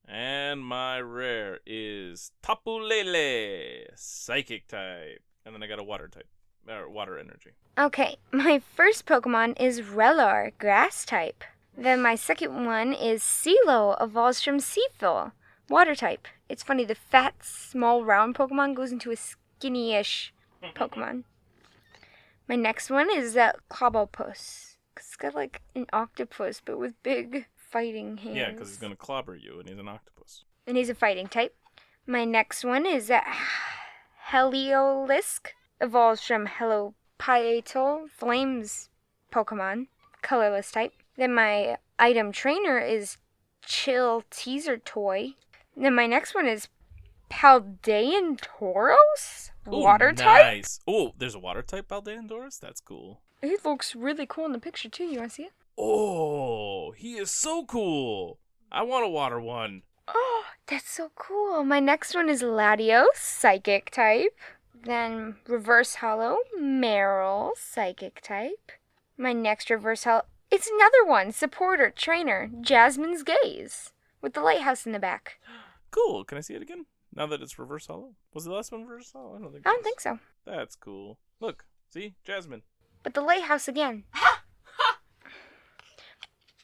And my rare is Tapu Lele, psychic type. And then I got a water type, or water energy. Okay, my first Pokemon is Relar, grass type. Then my second one is Silo, evolves from Seafill, water type. It's funny, the fat, small, round Pokemon goes into a skinny-ish Pokemon. My next one is Clobopus. It's got like an octopus, but with big fighting hands. Yeah, because he's going to clobber you, and he's an octopus. And he's a fighting type. My next one is Heliolisk, evolves from Helopietal, flames Pokemon, colorless type. Then my item trainer is Chill Teaser Toy. Then my next one is Paldean Tauros, water type. Nice. Oh, there's a water type Paldean Tauros? That's cool. He looks really cool in the picture too. You want to see it? Oh, he is so cool. I want a water one. Oh, that's so cool. My next one is Latios, psychic type. Then reverse holo, Meryl, psychic type. My next reverse holo, it's another one, supporter, trainer, Jasmine's Gaze, with the lighthouse in the back. Cool. Can I see it again? Now that it's reverse holo? Was the last one reverse holo? I don't think so. That's cool. Look, see? Jasmine. But the lighthouse again.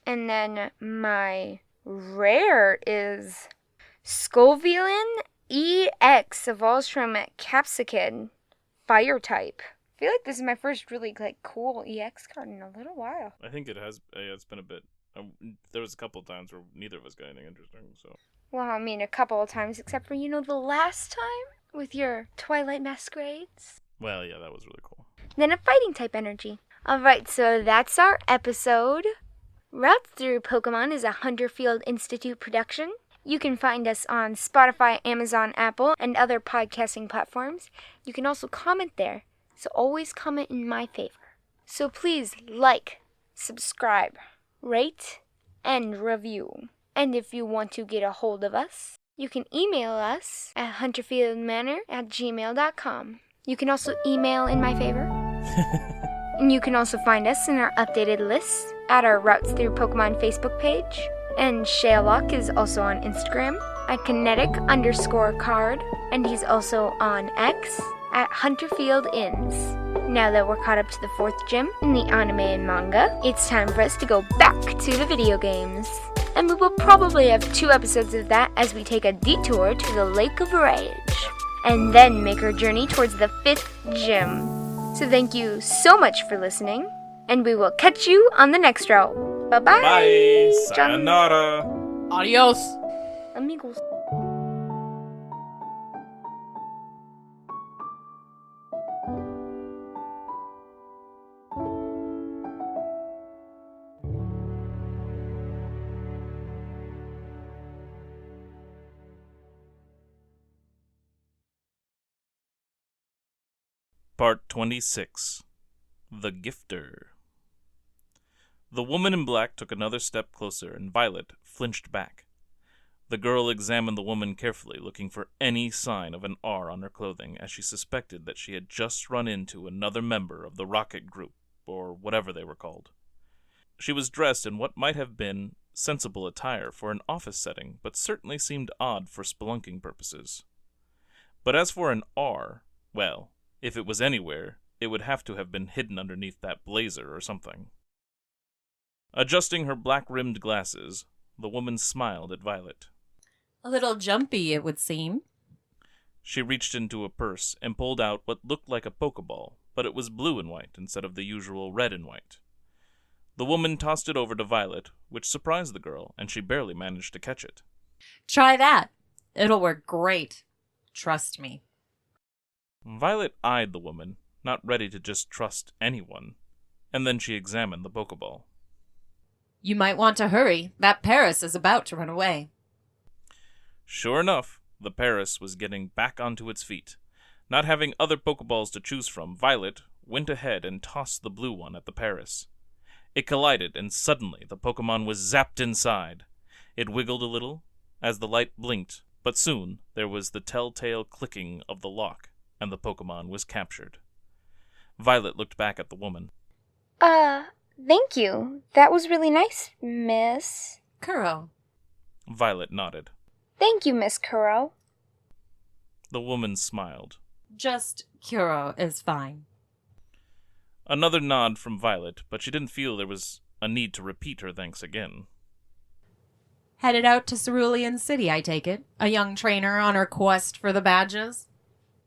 And then my rare is Scovillain EX, evolves from Capsicum, fire type. I feel like this is my first really cool EX card in a little while. I think it has. It's been a bit. There was a couple of times where neither of us got anything interesting. So. Well, I mean, a couple of times, except for, the last time with your Twilight Masquerades. Well, yeah, that was really cool. Then a fighting type energy. Alright, so that's our episode. Route Through Pokemon is a Hunterfield Institute production. You can find us on Spotify, Amazon, Apple, and other podcasting platforms. You can also comment there, so always comment in my favor. So please like, subscribe, rate, and review. And if you want to get a hold of us, you can email us at hunterfieldmanor@gmail.com. You can also email in my favor. And you can also find us in our updated lists at our Routes Through Pokemon Facebook page. And Shaylock is also on Instagram at kinetic_card. And he's also on X at HunterfieldInns. Now that we're caught up to the 4th gym in the anime and manga, it's time for us to go back to the video games. And we will probably have 2 episodes of that as we take a detour to the Lake of Rage. And then make our journey towards the 5th gym. So thank you so much for listening, and we will catch you on the next route. Bye-bye. Bye. Sayonara. Adios. Amigos. Part 26. The Gifter. The woman in black took another step closer, and Violet flinched back. The girl examined the woman carefully, looking for any sign of an R on her clothing, as she suspected that she had just run into another member of the Rocket Group, or whatever they were called. She was dressed in what might have been sensible attire for an office setting, but certainly seemed odd for spelunking purposes. But as for an R, well, if it was anywhere, it would have to have been hidden underneath that blazer or something. Adjusting her black-rimmed glasses, the woman smiled at Violet. A little jumpy, it would seem. She reached into a purse and pulled out what looked like a Pokeball, but it was blue and white instead of the usual red and white. The woman tossed it over to Violet, which surprised the girl, and she barely managed to catch it. Try that. It'll work great. Trust me. Violet eyed the woman, not ready to just trust anyone, and then she examined the Pokeball. You might want to hurry. That Paris is about to run away. Sure enough, the Paris was getting back onto its feet. Not having other Pokeballs to choose from, Violet went ahead and tossed the blue one at the Paris. It collided, and suddenly the Pokemon was zapped inside. It wiggled a little as the light blinked, but soon there was the telltale clicking of the lock, and the Pokemon was captured. Violet looked back at the woman. Thank you. That was really nice, Miss. Kuro. Violet nodded. Thank you, Miss Kuro. The woman smiled. Just Kuro is fine. Another nod from Violet, but she didn't feel there was a need to repeat her thanks again. Headed out to Cerulean City, I take it? A young trainer on her quest for the badges?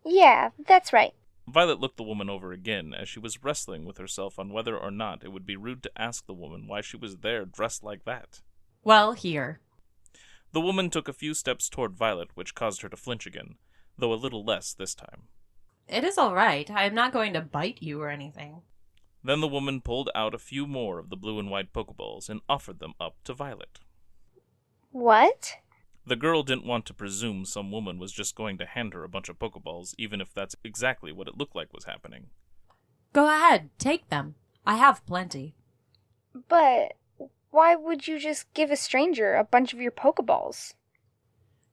Yeah, that's right. Violet looked the woman over again as she was wrestling with herself on whether or not it would be rude to ask the woman why she was there dressed like that. Well, here. The woman took a few steps toward Violet, which caused her to flinch again, though a little less this time. It is all right. I am not going to bite you or anything. Then the woman pulled out a few more of the blue and white Pokeballs and offered them up to Violet. What? The girl didn't want to presume some woman was just going to hand her a bunch of Pokeballs, even if that's exactly what it looked like was happening. Go ahead, take them. I have plenty. But why would you just give a stranger a bunch of your Pokeballs?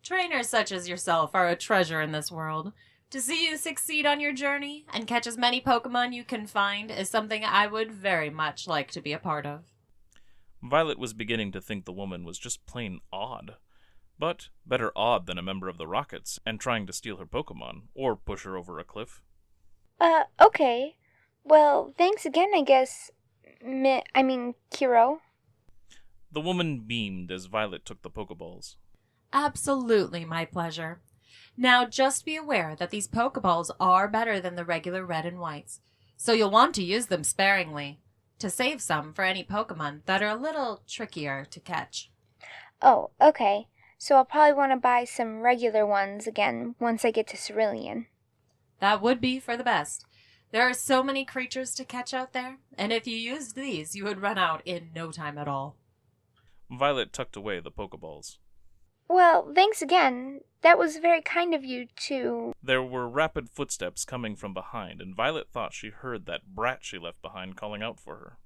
Trainers such as yourself are a treasure in this world. To see you succeed on your journey and catch as many Pokemon you can find is something I would very much like to be a part of. Violet was beginning to think the woman was just plain odd. But better odd than a member of the Rockets and trying to steal her Pokemon, or push her over a cliff. Okay. Well, thanks again, I guess. Kuro. The woman beamed as Violet took the Pokeballs. Absolutely my pleasure. Now, just be aware that these Pokeballs are better than the regular red and whites, so you'll want to use them sparingly, to save some for any Pokemon that are a little trickier to catch. Oh, okay. So I'll probably want to buy some regular ones again once I get to Cerulean. That would be for the best. There are so many creatures to catch out there, and if you used these, you would run out in no time at all. Violet tucked away the Pokeballs. Well, thanks again. That was very kind of you to... There were rapid footsteps coming from behind, and Violet thought she heard that brat she left behind calling out for her.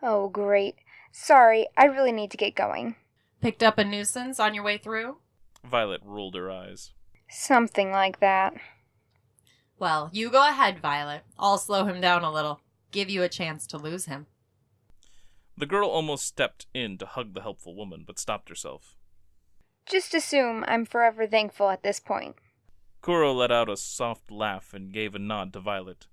Oh, great. Sorry, I really need to get going. Picked up a nuisance on your way through? Violet rolled her eyes. Something like that. Well, you go ahead, Violet. I'll slow him down a little. Give you a chance to lose him. The girl almost stepped in to hug the helpful woman, but stopped herself. Just assume I'm forever thankful at this point. Kuro let out a soft laugh and gave a nod to Violet.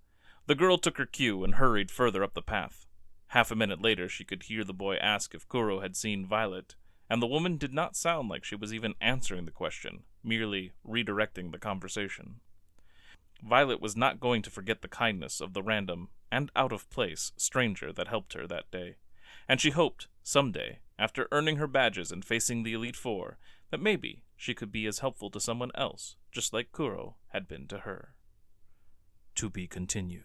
The girl took her cue and hurried further up the path. Half a minute later, she could hear the boy ask if Kuro had seen Violet, and the woman did not sound like she was even answering the question, merely redirecting the conversation. Violet was not going to forget the kindness of the random and out-of-place stranger that helped her that day, and she hoped, someday, after earning her badges and facing the Elite Four, that maybe she could be as helpful to someone else, just like Kuro had been to her. To be continued.